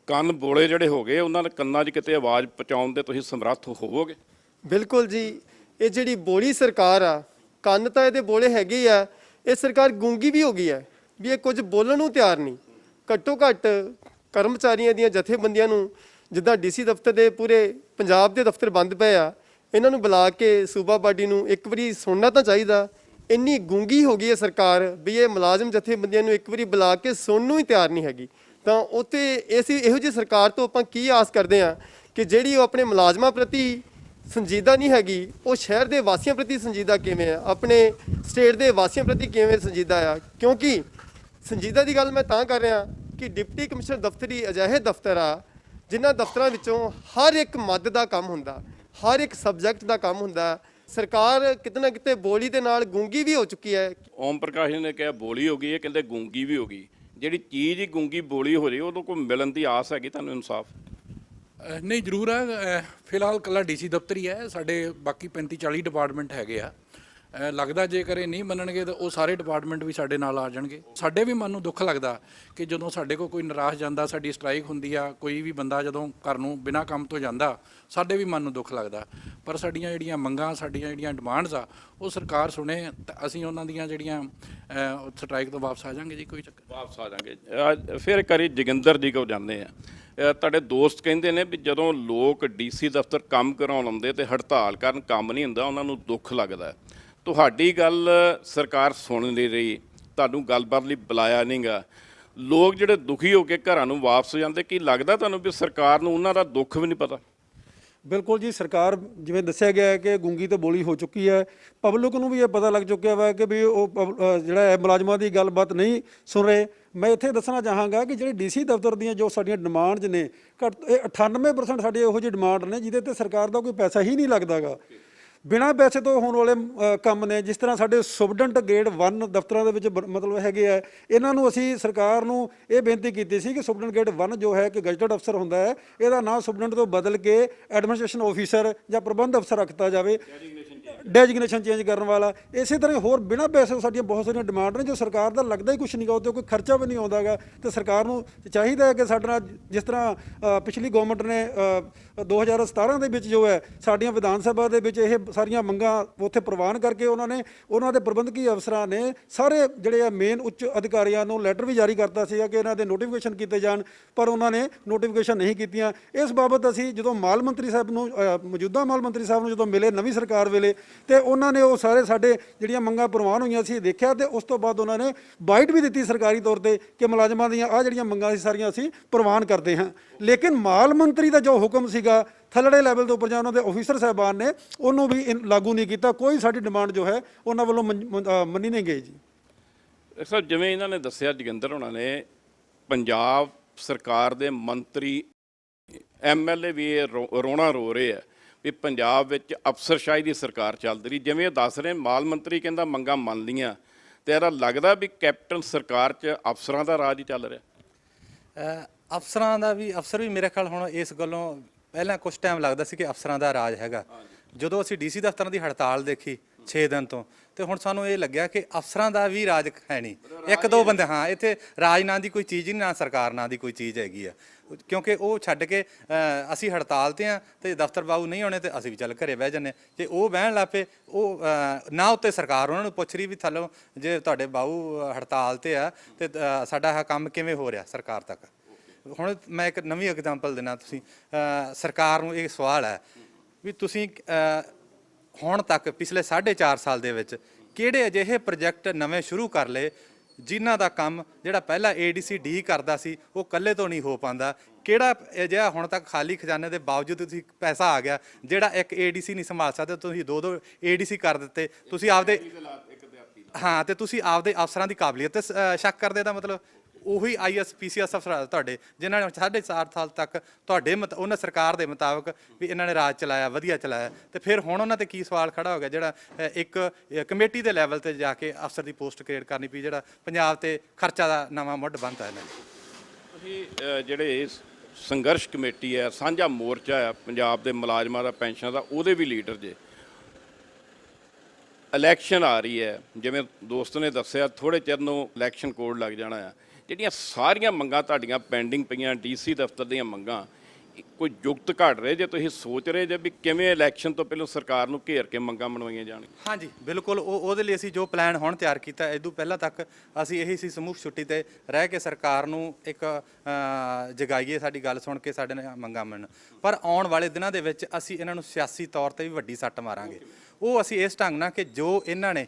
ਕੰਨ ਬੋਲੇ ਜਿਹੜੇ ਹੋ ਗਏ, ਉਹਨਾਂ ਦੇ ਕੰਨਾਂ 'ਚ ਕਿਤੇ ਆਵਾਜ਼ ਪਹੁੰਚਾਉਣ ਦੇ ਤੁਸੀਂ ਸਮਰੱਥ ਹੋਵੋਗੇ? ਬਿਲਕੁਲ ਜੀ। ਇਹ ਜਿਹੜੀ ਬੋਲੀ ਸਰਕਾਰ ਆ, ਕੰਨ ਤਾਂ ਇਹਦੇ ਬੋਲੇ ਹੈਗੇ ਆ, ਇਹ ਸਰਕਾਰ ਗੂੰਗੀ ਵੀ ਹੋ ਗਈ ਹੈ ਵੀ ਇਹ ਕੁਝ ਬੋਲਣ ਨੂੰ ਤਿਆਰ ਨਹੀਂ। ਘੱਟੋ ਘੱਟ ਕਰਮਚਾਰੀਆਂ ਦੀਆਂ ਜਥੇਬੰਦੀਆਂ ਨੂੰ, ਜਿੱਦਾਂ ਡੀਸੀ ਦਫ਼ਤਰ ਦੇ ਪੂਰੇ ਪੰਜਾਬ ਦੇ ਦਫ਼ਤਰ ਬੰਦ ਪਏ ਆ, ਇਹਨਾਂ ਨੂੰ ਬੁਲਾ ਕੇ ਸੂਬਾ ਬਾਡੀ ਨੂੰ ਇੱਕ ਵਾਰੀ ਸੁਣਨਾ ਤਾਂ ਚਾਹੀਦਾ। ਇੰਨੀ ਗੂੰਗੀ ਹੋ ਗਈ ਹੈ ਸਰਕਾਰ ਵੀ ਇਹ ਮੁਲਾਜ਼ਮ ਜਥੇਬੰਦੀਆਂ ਨੂੰ ਇੱਕ ਵਾਰੀ ਬੁਲਾ ਕੇ ਸੁਣਨ ਨੂੰ ਹੀ ਤਿਆਰ ਨਹੀਂ ਹੈਗੀ। ਤਾਂ ਉੱਥੇ ਇਹੋ ਜਿਹੀ ਸਰਕਾਰ ਤੋਂ ਆਪਾਂ ਕੀ ਆਸ ਕਰਦੇ ਹਾਂ ਕਿ ਜਿਹੜੀ ਉਹ ਆਪਣੇ ਮੁਲਾਜ਼ਮਾਂ ਪ੍ਰਤੀ ਸੰਜੀਦਾ ਨਹੀਂ ਹੈਗੀ, ਉਹ ਸ਼ਹਿਰ ਦੇ ਵਾਸੀਆਂ ਪ੍ਰਤੀ ਸੰਜੀਦਾ ਕਿਵੇਂ ਆ, ਆਪਣੇ ਸਟੇਟ ਦੇ ਵਾਸੀਆਂ ਪ੍ਰਤੀ ਕਿਵੇਂ ਸੰਜੀਦਾ ਆ। ਕਿਉਂਕਿ ਸੰਜੀਦਾ ਦੀ ਗੱਲ ਮੈਂ ਤਾਂ ਕਰ ਰਿਹਾ ਕਿ ਡਿਪਟੀ ਕਮਿਸ਼ਨਰ ਦਫ਼ਤਰ ਹੀ ਅਜਿਹੇ ਦਫ਼ਤਰ ਆ ਜਿਨ੍ਹਾਂ ਦਫ਼ਤਰਾਂ ਵਿੱਚੋਂ ਹਰ ਇੱਕ ਮੱਦ ਦਾ ਕੰਮ ਹੁੰਦਾ, ਹਰ ਇੱਕ ਸਬਜੈਕਟ ਦਾ ਕੰਮ ਹੁੰਦਾ। ਸਰਕਾਰ ਕਿਤੇ ਨਾ ਕਿਤੇ ਬੋਲੀ ਦੇ ਨਾਲ ਗੂੰਗੀ ਵੀ ਹੋ ਚੁੱਕੀ ਹੈ। ਓਮ ਪ੍ਰਕਾਸ਼ ਨੇ ਕਿਹਾ ਬੋਲੀ ਹੋ ਗਈ ਹੈ, ਕਹਿੰਦੇ ਗੂੰਗੀ ਵੀ ਹੋ ਗਈ। ਜਿਹੜੀ ਚੀਜ਼ ਹੀ ਗੂੰਗੀ ਬੋਲੀ ਹੋ ਰਹੀ, ਉਦੋਂ ਕੋਈ ਮਿਲਣ ਦੀ ਆਸ ਹੈਗੀ ਤੁਹਾਨੂੰ ਇਨਸਾਫ? ਨਹੀਂ, ਜ਼ਰੂਰ ਹੈ। ਫਿਲਹਾਲ ਕੱਲਾ ਡੀਸੀ ਦਫ਼ਤਰ ਹੀ ਹੈ, ਸਾਡੇ ਬਾਕੀ 35-40 ਡਿਪਾਰਟਮੈਂਟ ਹੈਗੇ ਆ। ਲੱਗਦਾ ਜੇਕਰ ਇਹ ਨਹੀਂ ਮੰਨਣਗੇ ਤਾਂ ਉਹ ਸਾਰੇ ਡਿਪਾਰਟਮੈਂਟ ਵੀ ਸਾਡੇ ਨਾਲ ਆ ਜਾਣਗੇ। ਸਾਡੇ ਵੀ ਮਨ ਨੂੰ ਦੁੱਖ ਲੱਗਦਾ ਕਿ ਜਦੋਂ ਸਾਡੇ ਕੋਲ ਕੋਈ ਨਿਰਾਸ਼ ਜਾਂਦਾ, ਸਾਡੀ ਸਟ੍ਰਾਈਕ ਹੁੰਦੀ ਆ, ਕੋਈ ਵੀ ਬੰਦਾ ਜਦੋਂ ਘਰ ਨੂੰ ਬਿਨਾਂ ਕੰਮ ਤੋਂ ਜਾਂਦਾ, ਸਾਡੇ ਵੀ ਮਨ ਨੂੰ ਦੁੱਖ ਲੱਗਦਾ। ਪਰ ਸਾਡੀਆਂ ਜਿਹੜੀਆਂ ਮੰਗਾਂ, ਸਾਡੀਆਂ ਜਿਹੜੀਆਂ ਡਿਮਾਂਡਸ ਆ, ਉਹ ਸਰਕਾਰ ਸੁਣੇ ਤਾਂ ਅਸੀਂ ਉਹਨਾਂ ਦੀਆਂ ਜਿਹੜੀਆਂ ਸਟ੍ਰਾਈਕ ਤੋਂ ਵਾਪਸ ਆ ਜਾਵਾਂਗੇ ਜੀ, ਕੋਈ ਚੱਕਰ। ਵਾਪਸ ਆ ਜਾਵਾਂਗੇ। ਫਿਰ ਕਰੀ ਜੋਗਿੰਦਰ ਜੀ ਕੋਲ ਜਾਂਦੇ ਆ। ਤੁਹਾਡੇ ਦੋਸਤ ਕਹਿੰਦੇ ਨੇ ਵੀ ਜਦੋਂ ਲੋਕ ਡੀਸੀ ਦਫ਼ਤਰ ਕੰਮ ਕਰਾਉਣ ਆਉਂਦੇ ਤੇ ਹੜਤਾਲ ਕਰਨ ਕੰਮ ਨਹੀਂ ਹੁੰਦਾ, ਉਹਨਾਂ ਨੂੰ ਦੁੱਖ ਲੱਗਦਾ। ਤੁਹਾਡੀ ਗੱਲ ਸਰਕਾਰ ਸੁਣ ਨਹੀਂ ਰਹੀ, ਤੁਹਾਨੂੰ ਗੱਲਬਾਤ ਲਈ ਬੁਲਾਇਆ ਨਹੀਂਗਾ। ਲੋਕ ਜਿਹੜੇ ਦੁਖੀ ਹੋ ਕੇ ਘਰਾਂ ਨੂੰ ਵਾਪਸ ਜਾਂਦੇ, ਕੀ ਲੱਗਦਾ ਤੁਹਾਨੂੰ ਵੀ ਸਰਕਾਰ ਨੂੰ ਉਹਨਾਂ ਦਾ ਦੁੱਖ ਵੀ ਨਹੀਂ ਪਤਾ? ਬਿਲਕੁਲ ਜੀ, ਸਰਕਾਰ ਜਿਵੇਂ ਦੱਸਿਆ ਗਿਆ ਹੈ ਕਿ ਗੂੰਗੀ ਤੇ ਬੋਲੀ ਹੋ ਚੁੱਕੀ ਹੈ। ਪਬਲਿਕ ਨੂੰ ਵੀ ਇਹ ਪਤਾ ਲੱਗ ਚੁੱਕਿਆ ਵਾ ਕਿ ਵੀ ਉਹ ਜਿਹੜਾ ਹੈ ਮੁਲਾਜ਼ਮਾਂ ਦੀ ਗੱਲਬਾਤ ਨਹੀਂ ਸੁਣ ਰਹੇ। ਮੈਂ ਇੱਥੇ ਦੱਸਣਾ ਚਾਹਾਂਗਾ ਕਿ ਜਿਹੜੇ ਡੀਸੀ ਦਫ਼ਤਰ ਦੀਆਂ ਜੋ ਸਾਡੀਆਂ ਡਿਮਾਂਡਸ ਨੇ, ਇਹ 98% ਸਾਡੇ ਇਹੋ ਜਿਹੇ ਡਿਮਾਂਡ ਨੇ ਜਿਹਦੇ ਤੇ ਸਰਕਾਰ ਦਾ ਕੋਈ ਪੈਸਾ ਹੀ ਨਹੀਂ ਲੱਗਦਾਗਾ। ਬਿਨਾਂ ਪੈਸੇ ਤੋਂ ਹੋਣ ਵਾਲੇ ਕੰਮ ਨੇ। ਜਿਸ ਤਰ੍ਹਾਂ ਸਾਡੇ ਸੁਪਰਡੈਂਟ ਗ੍ਰੇਡ 1 ਦਫ਼ਤਰਾਂ ਦੇ ਵਿੱਚ ਮਤਲਬ ਹੈਗੇ ਆ, ਇਹਨਾਂ ਨੂੰ ਅਸੀਂ ਸਰਕਾਰ ਨੂੰ ਇਹ ਬੇਨਤੀ ਕੀਤੀ ਸੀ ਕਿ ਸੁਪਰਡੈਂਟ ਗ੍ਰੇਡ 1 ਜੋ ਹੈ ਕਿ ਗਜ਼ਟਡ ਅਫਸਰ ਹੁੰਦਾ ਹੈ, ਇਹਦਾ ਨਾਂ ਸੁਪਰਡੈਂਟ ਤੋਂ ਬਦਲ ਕੇ ਐਡਮਿਨਿਸਟ੍ਰੇਸ਼ਨ ਆਫੀਸਰ ਜਾਂ ਪ੍ਰਬੰਧ ਅਫਸਰ ਰੱਖਤਾ ਜਾਵੇ। ਡੈਜਿਗਨੇਸ਼ਨ ਚੇਂਜ ਕਰਨ ਵਾਲਾ, ਇਸੇ ਤਰ੍ਹਾਂ ਹੋਰ ਬਿਨਾਂ ਪੈਸੇ ਸਾਡੀਆਂ ਬਹੁਤ ਸਾਰੀਆਂ ਡਿਮਾਂਡ ਨੇ ਜੋ ਸਰਕਾਰ ਦਾ ਲੱਗਦਾ ਹੀ ਕੁਝ ਨਹੀਂ ਗਾ, ਉਹ 'ਤੇ ਕੋਈ ਖਰਚਾ ਵੀ ਨਹੀਂ ਆਉਂਦਾਗਾ। ਤੇ ਸਰਕਾਰ ਨੂੰ ਚਾਹੀਦਾ ਹੈ ਕਿ ਸਾਡੇ ਨਾਲ ਜਿਸ ਤਰ੍ਹਾਂ ਪਿਛਲੀ ਗਵਰਨਮੈਂਟ ਨੇ 2017 ਦੇ ਵਿੱਚ ਜੋ ਹੈ ਸਾਡੀਆਂ ਵਿਧਾਨ ਸਭਾ ਦੇ ਵਿੱਚ ਇਹ ਸਾਰੀਆਂ ਮੰਗਾਂ ਉੱਥੇ ਪ੍ਰਵਾਨ ਕਰਕੇ ਉਹਨਾਂ ਦੇ ਪ੍ਰਬੰਧਕੀ ਅਫਸਰਾਂ ਨੇ ਸਾਰੇ ਜਿਹੜੇ ਆ ਮੇਨ ਉੱਚ ਅਧਿਕਾਰੀਆਂ ਨੂੰ ਲੈਟਰ ਵੀ ਜਾਰੀ ਕਰਤਾ ਸੀਗਾ ਕਿ ਇਹਨਾਂ ਦੇ ਨੋਟੀਫਿਕੇਸ਼ਨ ਕੀਤੇ ਜਾਣ, ਪਰ ਉਹਨਾਂ ਨੇ ਨੋਟੀਫਿਕੇਸ਼ਨ ਨਹੀਂ ਕੀਤੀਆਂ। ਇਸ ਬਾਬਤ ਅਸੀਂ ਜਦੋਂ ਮਾਲ ਮੰਤਰੀ ਸਾਹਿਬ ਨੂੰ ਮੌਜੂਦਾ ਮਾਲ ਮੰਤਰੀ ਸਾਹਿਬ ਨੂੰ ਜਦੋਂ ਮਿਲੇ ਨਵੀਂ ਸਰਕਾਰ ਵੇਲੇ, ਤੇ ਉਹਨਾਂ ਨੇ ਉਹ ਸਾਰੇ ਸਾਡੇ ਜਿਹੜੀਆਂ ਮੰਗਾਂ ਪ੍ਰਵਾਨ ਹੋਈਆਂ ਸੀ ਦੇਖਿਆ, ਤੇ ਉਸ ਤੋਂ ਬਾਅਦ ਉਹਨਾਂ ਨੇ ਬਾਈਟ ਵੀ ਦਿੱਤੀ ਸਰਕਾਰੀ ਤੌਰ ਤੇ ਕਿ ਮੁਲਾਜ਼ਮਾਂ ਦੀਆਂ ਆਹ ਜਿਹੜੀਆਂ ਮੰਗਾਂ ਸੀ ਸਾਰੀਆਂ ਅਸੀਂ ਪ੍ਰਵਾਨ ਕਰਦੇ ਹਾਂ। ਲੇਕਿਨ ਮਾਲ ਮੰਤਰੀ ਦਾ ਜੋ ਹੁਕਮ ਸੀਗਾ ਥੱਲੜੇ ਲੈਵਲ ਦੇ ਉੱਪਰ ਜਾਂ ਉਹਨਾਂ ਦੇ ਆਫੀਸਰ ਸਾਹਿਬਾਨ ਨੇ ਉਹਨੂੰ ਵੀ ਲਾਗੂ ਨਹੀਂ ਕੀਤਾ। ਕੋਈ ਸਾਡੀ ਡਿਮਾਂਡ ਜੋ ਹੈ ਉਹਨਾਂ ਵੱਲੋਂ ਮੰਨੀ ਨਹੀਂ ਗਈ ਜੀ। ਸਰ ਜਿਵੇਂ ਇਹਨਾਂ ਨੇ ਦੱਸਿਆ ਜੋਗਿੰਦਰ ਹੋਣਾ ਨੇ, ਪੰਜਾਬ ਸਰਕਾਰ ਦੇ ਮੰਤਰੀ MLA ਵੀ ਇਹ ਰੋਣਾ ਰੋ ਰਹੇ ਆ ਵੀ ਪੰਜਾਬ ਵਿੱਚ ਅਫਸਰਸ਼ਾਹੀ ਦੀ ਸਰਕਾਰ ਚੱਲਦੀ ਰਹੀ। ਜਿਵੇਂ ਇਹ ਦੱਸ ਰਹੇ ਮਾਲ ਮੰਤਰੀ ਕਹਿੰਦਾ ਮੰਗਾਂ ਮੰਨ ਲਈਆਂ, ਤੇ ਇਹਦਾ ਲੱਗਦਾ ਵੀ ਕੈਪਟਨ ਸਰਕਾਰ 'ਚ ਅਫਸਰਾਂ ਦਾ ਰਾਜ ਹੀ ਚੱਲ ਰਿਹਾ। ਅਫਸਰਾਂ ਦਾ ਵੀ ਅਫਸਰ ਵੀ ਮੇਰੇ ਖਿਆਲ ਹੁਣ ਇਸ ਗੱਲੋਂ ਪਹਿਲਾਂ ਕੁਝ ਟਾਈਮ ਲੱਗਦਾ ਸੀ ਕਿ ਅਫਸਰਾਂ ਦਾ ਰਾਜ ਹੈਗਾ। ਜਦੋਂ ਅਸੀਂ DC ਦਫ਼ਤਰਾਂ ਦੀ ਹੜਤਾਲ ਦੇਖੀ 6 ਦਿਨ ਤੋਂ, ਤੇ ਹੁਣ ਸਾਨੂੰ ਇਹ ਲੱਗਿਆ ਕਿ ਅਫਸਰਾਂ ਦਾ ਵੀ ਰਾਜ ਹੈ ਨਹੀਂ, ਇੱਕ ਦੋ ਬੰਦੇ। ਹਾਂ, ਇੱਥੇ ਰਾਜ ਨਾਂ ਦੀ ਕੋਈ ਚੀਜ਼ ਹੀ ਨਹੀਂ, ਨਾ ਸਰਕਾਰ ਨਾਂ ਦੀ ਕੋਈ ਚੀਜ਼ ਹੈਗੀ ਆ, ਕਿਉਂਕਿ ਉਹ ਛੱਡ ਕੇ ਅਸੀਂ ਹੜਤਾਲ ਤੇ ਆ ਤੇ ਦਫ਼ਤਰ ਬਾਬੂ ਨਹੀਂ ਆਉਣੇ ਤੇ ਅਸੀਂ ਵੀ ਚੱਲ ਘਰੇ ਬਹਿ ਜਾਂਦੇ। ਜੇ ਉਹ ਬਹਿਣ ਲੱਗ ਪਏ, ਉਹ ਨਾ ਉੱਤੇ ਸਰਕਾਰ ਉਹਨਾਂ ਨੂੰ ਪੁੱਛ ਰਹੀ ਵੀ ਥੱਲੋਂ ਜੇ ਤੁਹਾਡੇ ਬਾਬੂ ਹੜਤਾਲ ਤੇ ਆ ਤੇ ਸਾਡਾ ਆਹ ਕੰਮ ਕਿਵੇਂ ਹੋ ਰਿਹਾ ਸਰਕਾਰ ਤੱਕ। ਹੁਣ ਮੈਂ ਇੱਕ ਨਵੀਂ ਐਗਜ਼ਾਮਪਲ ਦੇਣਾ, ਤੁਸੀਂ ਸਰਕਾਰ ਨੂੰ ਇਹ ਸਵਾਲ ਹੈ ਵੀ ਤੁਸੀਂ ਹੁਣ ਤੱਕ ਪਿਛਲੇ 4.5 ਸਾਲ ਦੇ ਵਿੱਚ ਕਿਹੜੇ ਅਜਿਹੇ ਪ੍ਰੋਜੈਕਟ ਨਵੇਂ ਸ਼ੁਰੂ ਕਰ ਲਏ ਜਿਨ੍ਹਾਂ ਦਾ ਕੰਮ ਜਿਹੜਾ ਪਹਿਲਾਂ ADC-D ਕਰਦਾ ਸੀ ਉਹ ਇਕੱਲੇ ਤੋਂ ਨਹੀਂ ਹੋ ਪਾਉਂਦਾ? ਕਿਹੜਾ ਅਜਿਹਾ ਹੁਣ ਤੱਕ ਖਾਲੀ ਖਜ਼ਾਨੇ ਦੇ ਬਾਵਜੂਦ ਤੁਸੀਂ ਪੈਸਾ ਆ ਗਿਆ ਜਿਹੜਾ ਇੱਕ ADC ਨਹੀਂ ਸੰਭਾਲ ਸਕਦੇ, ਤੁਸੀਂ ਦੋ ADC ਕਰ ਦਿੱਤੇ। ਤੁਸੀਂ ਆਪਦੇ ਹਾਂ, ਤੇ ਤੁਸੀਂ ਆਪਦੇ ਅਫਸਰਾਂ ਦੀ ਕਾਬਲੀਅਤ ਤੇ ਸ਼ੱਕ ਕਰਦੇ, ਦਾ ਮਤਲਬ ਉਹੀ IAS PCS ਅਫਸਰ ਤੁਹਾਡੇ ਜਿਨ੍ਹਾਂ ਨੇ 4.5 ਸਾਲ ਤੱਕ ਤੁਹਾਡੇ ਉਹਨਾਂ ਸਰਕਾਰ ਦੇ ਮੁਤਾਬਕ ਵੀ ਇਹਨਾਂ ਨੇ ਰਾਜ ਚਲਾਇਆ, ਵਧੀਆ ਚਲਾਇਆ, ਤੇ ਫਿਰ ਹੁਣ ਉਹਨਾਂ ਤੇ ਕੀ ਸਵਾਲ ਖੜਾ ਹੋ ਗਿਆ ਜਿਹੜਾ ਇੱਕ ਕਮੇਟੀ ਦੇ ਲੈਵਲ ਤੇ ਜਾ ਕੇ ਅਫਸਰ ਦੀ ਪੋਸਟ ਕ੍ਰੀਏਟ ਕਰਨੀ ਪਈ, ਜਿਹੜਾ ਪੰਜਾਬ ਤੇ ਖਰਚਾ ਦਾ ਨਵਾਂ ਮੁੱਢ ਬਣਦਾ ਇਹਨਾਂ ਨੇ। ਤੁਸੀਂ ਜਿਹੜੇ ਸੰਘਰਸ਼ ਕਮੇਟੀ ਹੈ, ਸਾਂਝਾ ਮੋਰਚਾ ਹੈ ਪੰਜਾਬ ਦੇ ਮੁਲਾਜ਼ਮਾਂ ਦਾ, ਪੈਨਸ਼ਨ ਦਾ, ਉਹਦੇ ਵੀ ਲੀਡਰ ਜੇ। ਇਲੈਕਸ਼ਨ ਆ ਰਹੀ ਹੈ, ਜਿਵੇਂ ਦੋਸਤ ਨੇ ਦੱਸਿਆ ਥੋੜ੍ਹੇ ਚਿਰ ਨੂੰ ਇਲੈਕਸ਼ਨ ਕੋਡ ਲੱਗ ਜਾਣਾ ਆ। ਜਿਹੜੀਆਂ ਸਾਰੀਆਂ ਮੰਗਾਂ ਤੁਹਾਡੀਆਂ ਪੈਂਡਿੰਗ ਪਈਆਂ DC ਦਫ਼ਤਰ ਦੀਆਂ ਮੰਗਾਂ, ਕੋਈ ਜੁਗਤ ਘਟ ਰਹੇ ਜੇ ਤੁਸੀਂ ਸੋਚ ਰਹੇ ਜੇ ਵੀ ਕਿਵੇਂ ਇਲੈਕਸ਼ਨ ਤੋਂ ਪਹਿਲਾਂ ਸਰਕਾਰ ਨੂੰ ਘੇਰ ਕੇ ਮੰਗਾਂ ਮਨਵਾਈਆਂ ਜਾਣਗੀਆਂ? ਹਾਂਜੀ ਬਿਲਕੁਲ, ਉਹਦੇ ਲਈ ਅਸੀਂ ਜੋ ਪਲਾਨ ਹੁਣ ਤਿਆਰ ਕੀਤਾ, ਇਦੋਂ ਪਹਿਲਾਂ ਤੱਕ ਅਸੀਂ ਇਹੀ ਸੀ ਸਮੂਹ ਛੁੱਟੀ ਤੇ ਰਹਿ ਕੇ ਸਰਕਾਰ ਨੂੰ ਇੱਕ ਜਗਾਈਏ ਸਾਡੀ ਗੱਲ ਸੁਣ ਕੇ ਸਾਡੇ ਨਾਲ ਮੰਗਾਂ ਮੰਨਣ। ਪਰ ਆਉਣ ਵਾਲੇ ਦਿਨਾਂ ਦੇ ਵਿੱਚ ਅਸੀਂ ਇਹਨਾਂ ਨੂੰ ਸਿਆਸੀ ਤੌਰ ਤੇ ਵੀ ਵੱਡੀ ਸੱਟ ਮਾਰਾਂਗੇ। ਉਹ ਅਸੀਂ ਇਸ ਢੰਗ ਨਾਲ ਕਿ ਜੋ ਇਹਨਾਂ ਨੇ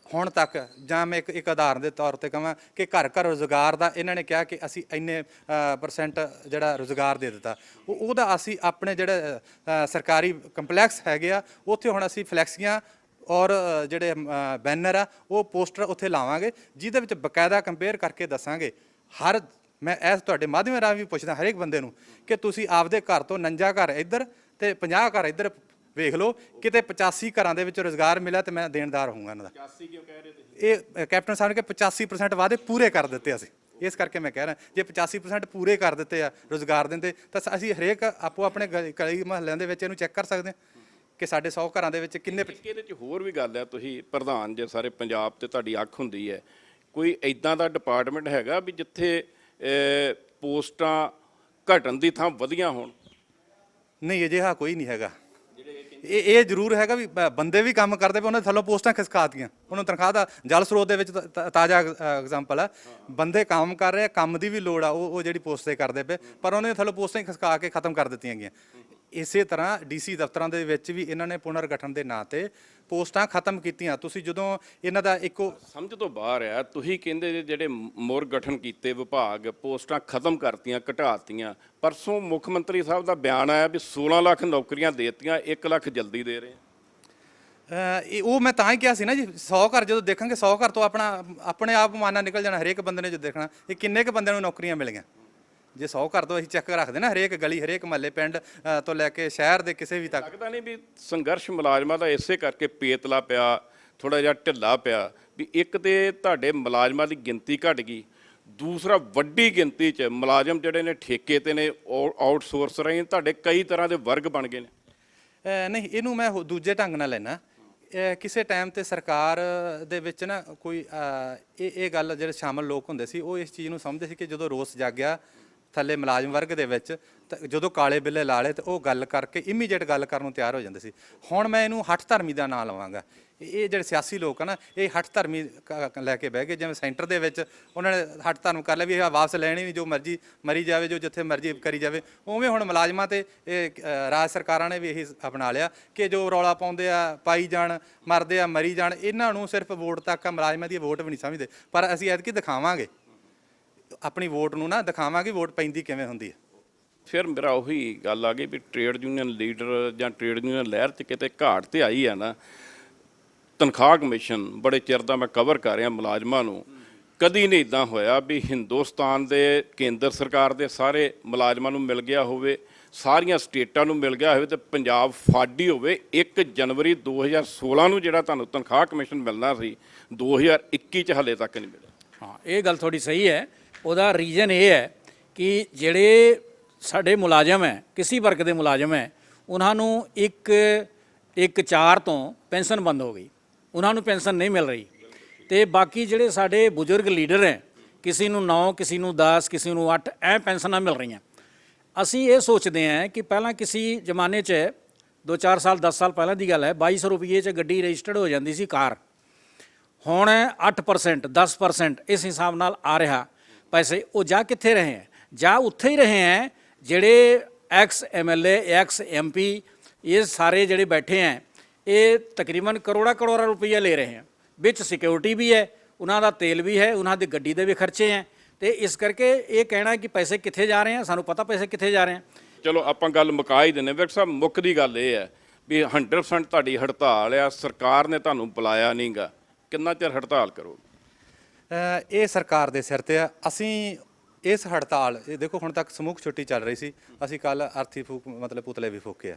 ਹੁਣ ਤੱਕ, ਜਾਂ ਮੈਂ ਇੱਕ ਉਦਾਹਰਨ ਦੇ ਤੌਰ ਤੇ ਕਹਾਂ ਕਿ ਘਰ ਘਰ ਰੁਜ਼ਗਾਰ ਦਾ ਇਹਨਾਂ ਨੇ ਕਿਹਾ ਕਿ ਅਸੀਂ ਇੰਨੇ % ਜਿਹੜਾ ਰੁਜ਼ਗਾਰ ਦੇ ਦਿੱਤਾ, ਉਹਦਾ ਅਸੀਂ ਆਪਣੇ ਜਿਹੜੇ ਸਰਕਾਰੀ ਕੰਪਲੈਕਸ ਹੈਗੇ ਆ ਉੱਥੇ ਹੁਣ ਅਸੀਂ ਫਲੈਕਸੀਆਂ ਔਰ ਜਿਹੜੇ ਬੈਨਰ ਆ ਉਹ ਪੋਸਟਰ ਉੱਥੇ ਲਾਵਾਂਗੇ, ਜਿਹਦੇ ਵਿੱਚ ਬਕਾਇਦਾ ਕੰਪੇਅਰ ਕਰਕੇ ਦੱਸਾਂਗੇ। ਮੈਂ ਇਸ ਤੁਹਾਡੇ ਮਾਧਿਅਮ ਰਾਹੀਂ ਵੀ ਪੁੱਛਦਾ ਹਰੇਕ ਬੰਦੇ ਨੂੰ ਕਿ ਤੁਸੀਂ ਆਪਦੇ ਘਰ ਤੋਂ 49 ਘਰ ਇੱਧਰ ਤੇ 50 ਘਰ ਇੱਧਰ ਵੇਖ ਲਓ, ਕਿਤੇ 85 ਘਰਾਂ ਦੇ ਵਿੱਚ ਰੁਜ਼ਗਾਰ ਮਿਲਿਆ ਤੇ ਮੈਂ ਦੇਣਦਾਰ ਹੋਊਂਗਾ ਇਹਨਾਂ ਦਾ। 85 ਕਿਉਂ ਕਹਿ ਰਹੇ ਤੁਸੀਂ? ਇਹ ਕੈਪਟਨ ਸਾਹਿਬ ਨੇ ਕਿ 85% ਵਾਅਦੇ ਪੂਰੇ ਕਰ ਦਿੱਤੇ ਅਸੀਂ, ਇਸ ਕਰਕੇ ਮੈਂ ਕਹਿ ਰਿਹਾ ਜੇ 85% ਪੂਰੇ ਕਰ ਦਿੱਤੇ ਆ ਰੁਜ਼ਗਾਰ ਦਿੰਦੇ, ਤਾਂ ਅਸੀਂ ਹਰੇਕ ਆਪੋ ਆਪਣੇ ਗਲੀ ਮੁਹੱਲਿਆਂ ਦੇ ਵਿੱਚ ਇਹਨੂੰ ਚੈੱਕ ਕਰ ਸਕਦੇ ਹਾਂ ਕਿ ਸਾਡੇ 100 ਘਰਾਂ ਦੇ ਵਿੱਚ ਕਿੰਨੇ। ਇਹਦੇ 'ਚ ਹੋਰ ਵੀ ਗੱਲ ਹੈ, ਤੁਸੀਂ ਪ੍ਰਧਾਨ ਜੇ ਸਾਰੇ ਪੰਜਾਬ ਤੇ ਤੁਹਾਡੀ ਅੱਖ ਹੁੰਦੀ ਹੈ, ਕੋਈ ਇਦਾਂ ਦਾ ਡਿਪਾਰਟਮੈਂਟ ਹੈਗਾ ਵੀ ਜਿੱਥੇ ਪੋਸਟਾਂ ਘਟਣ ਦੀ ਥਾਂ ਵਧੀਆਂ ਹੋਣ? ਨਹੀਂ, ਅਜਿਹਾ ਕੋਈ ਨਹੀਂ ਹੈਗਾ। ਇਹ ਜ਼ਰੂਰ ਹੈਗਾ ਵੀ ਬੰਦੇ ਵੀ ਕੰਮ ਕਰਦੇ ਪਏ, ਉਹਨਾਂ ਦੇ ਥੱਲੋਂ ਪੋਸਟਾਂ ਖਿਸਕਾਤੀਆਂ, ਉਹਨਾਂ ਤਨਖਾਹ ਦਾ ਜਲ ਸਰੋਤ ਦੇ ਵਿੱਚ ਤਾਜ਼ਾ ਐਗਜ਼ਾਮਪਲ ਹੈ। ਬੰਦੇ ਕੰਮ ਕਰ ਰਹੇ, ਕੰਮ ਦੀ ਵੀ ਲੋੜ ਆ, ਉਹ ਜਿਹੜੀ ਪੋਸਟ ਤੇ ਕਰਦੇ ਪਏ, ਪਰ ਉਹਨਾਂ ਦੇ ਥੱਲੋਂ ਪੋਸਟਾਂ ਹੀ ਖਿਸਕਾ ਕੇ ਖਤਮ ਕਰ ਦਿੱਤੀਆਂ ਗਈਆਂ। ਇਸੇ ਤਰ੍ਹਾਂ DC ਦਫ਼ਤਰਾਂ ਦੇ ਵਿੱਚ ਵੀ ਇਹਨਾਂ ਨੇ ਪੁਨਰ ਗਠਨ ਦੇ ਨਾਂ ਤੇ ਪੋਸਟਾਂ ਖਤਮ ਕੀਤੀਆਂ। ਤੁਸੀਂ ਜਦੋਂ ਇਹਨਾਂ ਦਾ ਇੱਕੋ ਸਮਝ ਤੋਂ ਬਾਹਰ ਆ, ਤੁਸੀਂ ਕਹਿੰਦੇ ਜਿਹੜੇ ਮੁੜ ਗਠਨ ਕੀਤੇ ਵਿਭਾਗ, ਪੋਸਟਾਂ ਖਤਮ ਕਰਤੀਆਂ, ਘਟਾਤੀਆਂ। ਪਰਸੋਂ ਮੁੱਖ ਮੰਤਰੀ ਸਾਹਿਬ ਦਾ ਬਿਆਨ ਆਇਆ ਵੀ 16 ਲੱਖ ਨੌਕਰੀਆਂ ਦੇਤੀਆਂ, 1 ਲੱਖ ਜਲਦੀ ਦੇ ਰਹੇ ਆ। ਉਹ ਮੈਂ ਤਾਂ ਹੀ ਕਿਹਾ ਸੀ ਨਾ ਜੀ, 100 ਘਰ ਜਦੋਂ ਦੇਖਾਂਗੇ 100 ਘਰ ਤੋਂ ਆਪਣੇ ਆਪ ਮਾਨਾ ਨਿਕਲ ਜਾਣਾ। ਹਰੇਕ ਬੰਦੇ ਨੇ ਜੋ ਦੇਖਣਾ ਇਹ ਕਿੰਨੇ ਕੁ ਬੰਦਿਆਂ ਨੂੰ ਨੌਕਰੀਆਂ ਮਿਲੀਆਂ। ਜੇ 100 ਘਰ ਤੋਂ ਅਸੀਂ ਚੈੱਕ ਰੱਖਦੇ ਨਾ, ਹਰੇਕ ਗਲੀ, ਹਰੇਕ ਮਹੱਲੇ, ਪਿੰਡ ਤੋਂ ਲੈ ਕੇ ਸ਼ਹਿਰ ਦੇ ਕਿਸੇ ਵੀ ਤੱਕ। ਲੱਗਦਾ ਨਹੀਂ ਵੀ ਸੰਘਰਸ਼ ਮੁਲਾਜ਼ਮਾਂ ਦਾ ਇਸੇ ਕਰਕੇ ਪੇਤਲਾ ਪਿਆ, ਥੋੜਾ ਜਿਹਾ ਢਿੱਲਾ ਪਿਆ ਵੀ ਇੱਕ ਤੇ ਤੁਹਾਡੇ ਮੁਲਾਜ਼ਮਾਂ ਦੀ ਗਿਣਤੀ ਘਟ ਗਈ, ਦੂਸਰਾ ਵੱਡੀ ਗਿਣਤੀ 'ਚ ਮੁਲਾਜ਼ਮ ਜਿਹੜੇ ਨੇ ਠੇਕੇ ਤੇ ਨੇ, ਆਊਟਸੋਰਸ ਰਹੇ, ਤੁਹਾਡੇ ਕਈ ਤਰ੍ਹਾਂ ਦੇ ਵਰਗ ਬਣ ਗਏ ਨੇ। ਨਹੀਂ, ਇਹਨੂੰ ਮੈਂ ਦੂਜੇ ਢੰਗ ਨਾਲ ਲੈਣਾ। ਕਿਸੇ ਟਾਈਮ ਤੇ ਸਰਕਾਰ ਦੇ ਵਿੱਚ ਨਾ ਕੋਈ ਇਹ ਗੱਲ ਜਿਹੜੇ ਸ਼ਾਮਲ ਲੋਕ ਹੁੰਦੇ ਸੀ ਉਹ ਇਸ ਚੀਜ਼ ਨੂੰ ਸਮਝਦੇ ਸੀ ਕਿ ਜਦੋਂ ਰੋਸ ਜਾਗਿਆ ਥੱਲੇ ਮੁਲਾਜ਼ਮ ਵਰਗ ਦੇ ਵਿੱਚ ਤਾਂ ਜਦੋਂ ਕਾਲੇ ਬਿੱਲੇ ਲਾ ਲਏ ਤੇ ਉਹ ਗੱਲ ਕਰਕੇ ਇਮੀਡੀਏਟ ਗੱਲ ਕਰਨ ਨੂੰ ਤਿਆਰ ਹੋ ਜਾਂਦੇ ਸੀ। ਹੁਣ ਮੈਂ ਇਹਨੂੰ ਹੱਠ ਧਰਮੀ ਦਾ ਨਾਂ ਲਵਾਂਗਾ। ਇਹ ਜਿਹੜੇ ਸਿਆਸੀ ਲੋਕ ਆ ਨਾ ਇਹ ਹੱਠ ਧਰਮੀ ਲੈ ਕੇ ਬਹਿ ਗਏ। ਜਿਵੇਂ ਸੈਂਟਰ ਦੇ ਵਿੱਚ ਉਹਨਾਂ ਨੇ ਹੱਠ ਧਰਮ ਕਰ ਲਿਆ ਵੀ ਇਹ ਵਾਪਸ ਲੈਣੀ ਨਹੀਂ, ਜੋ ਮਰਜ਼ੀ ਮਰੀ ਜਾਵੇ, ਜੋ ਜਿੱਥੇ ਮਰਜ਼ੀ ਕਰੀ ਜਾਵੇ। ਉਵੇਂ ਹੁਣ ਮੁਲਾਜ਼ਮਾਂ ਤੇ ਇਹ ਰਾਜ ਸਰਕਾਰਾਂ ਨੇ ਵੀ ਇਹੀ ਅਪਣਾ ਲਿਆ ਕਿ ਜੋ ਰੌਲਾ ਪਾਉਂਦੇ ਆ ਪਾਈ ਜਾਣ, ਮਰਦੇ ਆ ਮਰੀ ਜਾਣ, ਇਹਨਾਂ ਨੂੰ ਸਿਰਫ ਵੋਟ ਤੱਕ ਆ, ਮੁਲਾਜ਼ਮਾਂ ਦੀ ਵੋਟ ਵੀ ਨਹੀਂ ਸਮਝਦੇ। ਪਰ ਅਸੀਂ ਐਤਕੀ ਦਿਖਾਵਾਂਗੇ, ਆਪਣੀ ਵੋਟ ਨੂੰ ਨਾ ਦਿਖਾਵਾਂਗੇ ਵੋਟ ਪੈਂਦੀ ਕਿਵੇਂ ਹੁੰਦੀ ਹੈ। ਫਿਰ ਮੇਰਾ ਉਹੀ ਗੱਲ ਆ ਗਈ ਵੀ ਟ੍ਰੇਡ ਯੂਨੀਅਨ ਲੀਡਰ ਜਾਂ ਟ੍ਰੇਡ ਯੂਨੀਅਨ ਲਹਿਰ 'ਚ ਕਿਤੇ ਘਾਟ ਤੇ ਆਈ ਆ ਨਾ। ਤਨਖਾਹ ਕਮਿਸ਼ਨ ਬੜੇ ਚਿਰ ਦਾ ਮੈਂ ਕਵਰ ਕਰ ਰਿਹਾ ਮੁਲਾਜ਼ਮਾਂ ਨੂੰ, ਕਦੀ ਨਹੀਂ ਇੱਦਾਂ ਹੋਇਆ ਵੀ ਹਿੰਦੁਸਤਾਨ ਦੇ ਕੇਂਦਰ ਸਰਕਾਰ ਦੇ ਸਾਰੇ ਮੁਲਾਜ਼ਮਾਂ ਨੂੰ ਮਿਲ ਗਿਆ ਹੋਵੇ, ਸਾਰੀਆਂ ਸਟੇਟਾਂ ਨੂੰ ਮਿਲ ਗਿਆ ਹੋਵੇ ਤੇ ਪੰਜਾਬ ਫਾਡੀ ਹੋਵੇ। 1 ਜਨਵਰੀ 2016 ਨੂੰ ਜਿਹੜਾ ਤੁਹਾਨੂੰ ਤਨਖਾਹ ਕਮਿਸ਼ਨ ਮਿਲਣਾ ਸੀ 2021 'ਚ ਹਲੇ ਤੱਕ ਨਹੀਂ ਮਿਲਿਆ। ਹਾਂ, ਇਹ ਗੱਲ ਥੋੜੀ ਸਹੀ ਹੈ। ਉਹਦਾ ਰੀਜ਼ਨ ਇਹ ਹੈ ਕਿ ਜਿਹੜੇ ਸਾਡੇ ਮੁਲਾਜ਼ਮ ਹੈ, ਕਿਸੇ ਵਰਗ ਦੇ ਮੁਲਾਜ਼ਮ ਹੈ, ਉਹਨਾਂ ਨੂੰ 1/4 ਤੋਂ ਪੈਨਸ਼ਨ ਬੰਦ ਹੋ ਗਈ, ਉਹਨਾਂ ਨੂੰ ਪੈਨਸ਼ਨ ਨਹੀਂ ਮਿਲ ਰਹੀ। ਤੇ ਬਾਕੀ ਜਿਹੜੇ ਸਾਡੇ ਬਜ਼ੁਰਗ ਲੀਡਰ ਹੈ, ਕਿਸੇ ਨੂੰ 9, ਕਿਸੇ ਨੂੰ 10, ਕਿਸੇ ਨੂੰ 8 ਐ ਪੈਨਸ਼ਨਾਂ ਮਿਲ ਰਹੀਆਂ। ਅਸੀਂ ਇਹ ਸੋਚਦੇ ਹਾਂ ਕਿ ਪਹਿਲਾਂ ਕਿਸੇ ਜ਼ਮਾਨੇ 'ਚ 2-4 ਸਾਲ 10 ਸਾਲ ਪਹਿਲਾਂ ਦੀ ਗੱਲ ਹੈ 2200 ਰੁਪਏ 'ਚ ਗੱਡੀ ਰਜਿਸਟਰਡ ਹੋ ਜਾਂਦੀ ਸੀ ਕਾਰ। ਹੁਣ 8% 10% ਇਸ ਹਿਸਾਬ ਨਾਲ ਆ ਰਿਹਾ ਪੈਸੇ। ਉਹ ਜਾ ਕਿੱਥੇ ਰਹੇ ਹੈ? ਜਾ ਉੱਥੇ ਹੀ ਰਹੇ ਹੈ ਜਿਹੜੇ ਐਕਸ MLA ਐਕਸ MP ਇਹ ਸਾਰੇ ਜਿਹੜੇ ਬੈਠੇ ਹੈ, ਇਹ ਤਕਰੀਬਨ ਕਰੋੜਾਂ ਰੁਪਈਆ ਲੈ ਰਹੇ ਹੈ। ਵਿੱਚ ਸਿਕਿਉਰਿਟੀ ਵੀ ਹੈ, ਉਹਨਾਂ ਦਾ ਤੇਲ ਵੀ ਹੈ, ਉਹਨਾਂ ਦੀ ਗੱਡੀ ਦੇ ਵੀ ਖਰਚੇ ਹੈ। ਤੇ ਇਸ ਕਰਕੇ ਇਹ ਕਹਿਣਾ ਕਿ ਪੈਸੇ ਕਿੱਥੇ ਜਾ ਰਹੇ ਹੈ, ਸਾਨੂੰ ਪਤਾ ਪੈਸੇ ਕਿੱਥੇ ਜਾ ਰਹੇ ਹੈ। ਚਲੋ ਆਪਾਂ ਗੱਲ ਮੁਕਾ ਹੀ ਦਿੰਦੇ। ਵਿਰਕ ਸਾਹਿਬ, ਮੁੱਖ ਦੀ ਗੱਲ ਇਹ ਹੈ ਵੀ 100% ਤੁਹਾਡੀ ਹੜਤਾਲ ਆ, ਸਰਕਾਰ ਨੇ ਤੁਹਾਨੂੰ ਬੁਲਾਇਆ ਨਹੀਂਗਾ, ਕਿੰਨਾ ਚਿਰ ਹੜਤਾਲ ਕਰੋਗੇ? ਇਹ ਸਰਕਾਰ ਦੇ ਸਿਰ ਤੇ ਆ। ਅਸੀਂ ਇਸ ਹੜਤਾਲ ਇਹ ਦੇਖੋ ਹੁਣ ਤੱਕ ਸਮੂਹ ਛੁੱਟੀ ਚੱਲ ਰਹੀ ਸੀ, ਅਸੀਂ ਕੱਲ ਅਰਥੀ ਫੂਕ ਮਤਲਬ ਪੁਤਲੇ ਵੀ ਫੂਕੇ ਆ।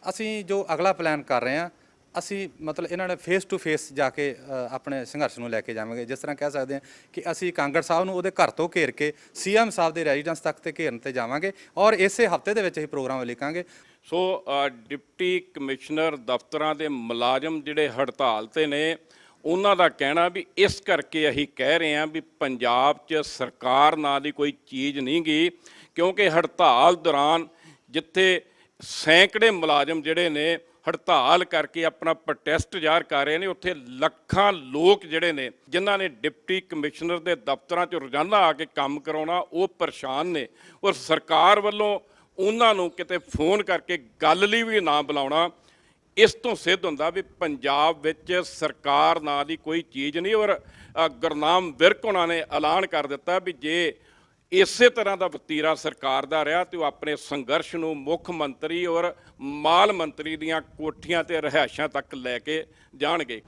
ਅਸੀਂ ਜੋ ਅਗਲਾ ਪਲਾਨ ਕਰ ਰਹੇ ਹਾਂ, ਅਸੀਂ ਮਤਲਬ ਇਹਨਾਂ ਨੇ ਫੇਸ ਟੂ ਫੇਸ ਜਾ ਕੇ ਆਪਣੇ ਸੰਘਰਸ਼ ਨੂੰ ਲੈ ਕੇ ਜਾਵਾਂਗੇ। ਜਿਸ ਤਰ੍ਹਾਂ ਕਹਿ ਸਕਦੇ ਹਾਂ ਕਿ ਅਸੀਂ ਕਾਂਗੜ ਸਾਹਿਬ ਨੂੰ ਉਹਦੇ ਘਰ ਤੋਂ ਘੇਰ ਕੇ CM ਸਾਹਿਬ ਦੇ ਰੈਜ਼ੀਡੈਂਸ ਤੱਕ ਤੇ ਘੇਰਨ ਤੇ ਜਾਵਾਂਗੇ ਔਰ ਇਸੇ ਹਫਤੇ ਦੇ ਵਿੱਚ ਅਸੀਂ ਪ੍ਰੋਗਰਾਮ ਲਿਖਾਂਗੇ। ਸੋ ਡਿਪਟੀ ਕਮਿਸ਼ਨਰ ਦਫ਼ਤਰਾਂ ਦੇ ਮੁਲਾਜ਼ਮ ਜਿਹੜੇ ਹੜਤਾਲ ਤੇ ਨੇ, ਉਹਨਾਂ ਦਾ ਕਹਿਣਾ ਵੀ ਇਸ ਕਰਕੇ ਅਸੀਂ ਕਹਿ ਰਹੇ ਹਾਂ ਵੀ ਪੰਜਾਬ 'ਚ ਸਰਕਾਰ ਨਾਂ ਦੀ ਕੋਈ ਚੀਜ਼ ਨਹੀਂ ਗਈ, ਕਿਉਂਕਿ ਹੜਤਾਲ ਦੌਰਾਨ ਜਿੱਥੇ ਸੈਂਕੜੇ ਮੁਲਾਜ਼ਮ ਜਿਹੜੇ ਨੇ ਹੜਤਾਲ ਕਰਕੇ ਆਪਣਾ ਪ੍ਰੋਟੈਸਟ ਜ਼ਾਹਰ ਕਰ ਰਹੇ ਨੇ, ਉੱਥੇ ਲੱਖਾਂ ਲੋਕ ਜਿਹੜੇ ਨੇ ਜਿਨ੍ਹਾਂ ਨੇ ਡਿਪਟੀ ਕਮਿਸ਼ਨਰ ਦੇ ਦਫ਼ਤਰਾਂ 'ਚ ਰੋਜ਼ਾਨਾ ਆ ਕੇ ਕੰਮ ਕਰਾਉਣਾ, ਉਹ ਪਰੇਸ਼ਾਨ ਨੇ। ਔਰ ਸਰਕਾਰ ਵੱਲੋਂ ਉਹਨਾਂ ਨੂੰ ਕਿਤੇ ਫੋਨ ਕਰਕੇ ਗੱਲ ਲਈ ਵੀ ਨਾ ਬੁਲਾਉਣਾ, ਇਸ ਤੋਂ ਸਿੱਧ ਹੁੰਦਾ ਵੀ ਪੰਜਾਬ ਵਿੱਚ ਸਰਕਾਰ ਨਾਂ ਦੀ ਕੋਈ ਚੀਜ਼ ਨਹੀਂ। ਔਰ ਗੁਰਨਾਮ ਵਿਰਕ ਉਹਨਾਂ ਨੇ ਐਲਾਨ ਕਰ ਦਿੱਤਾ ਵੀ ਜੇ ਇਸੇ ਤਰ੍ਹਾਂ ਦਾ ਵਤੀਰਾ ਸਰਕਾਰ ਦਾ ਰਿਹਾ ਤੇ ਉਹ ਆਪਣੇ ਸੰਘਰਸ਼ ਨੂੰ ਮੁੱਖ ਮੰਤਰੀ ਔਰ ਮਾਲ ਮੰਤਰੀ ਦੀਆਂ ਕੋਠੀਆਂ ਤੇ ਰਿਹਾਇਸ਼ਾਂ ਤੱਕ ਲੈ ਕੇ ਜਾਣਗੇ।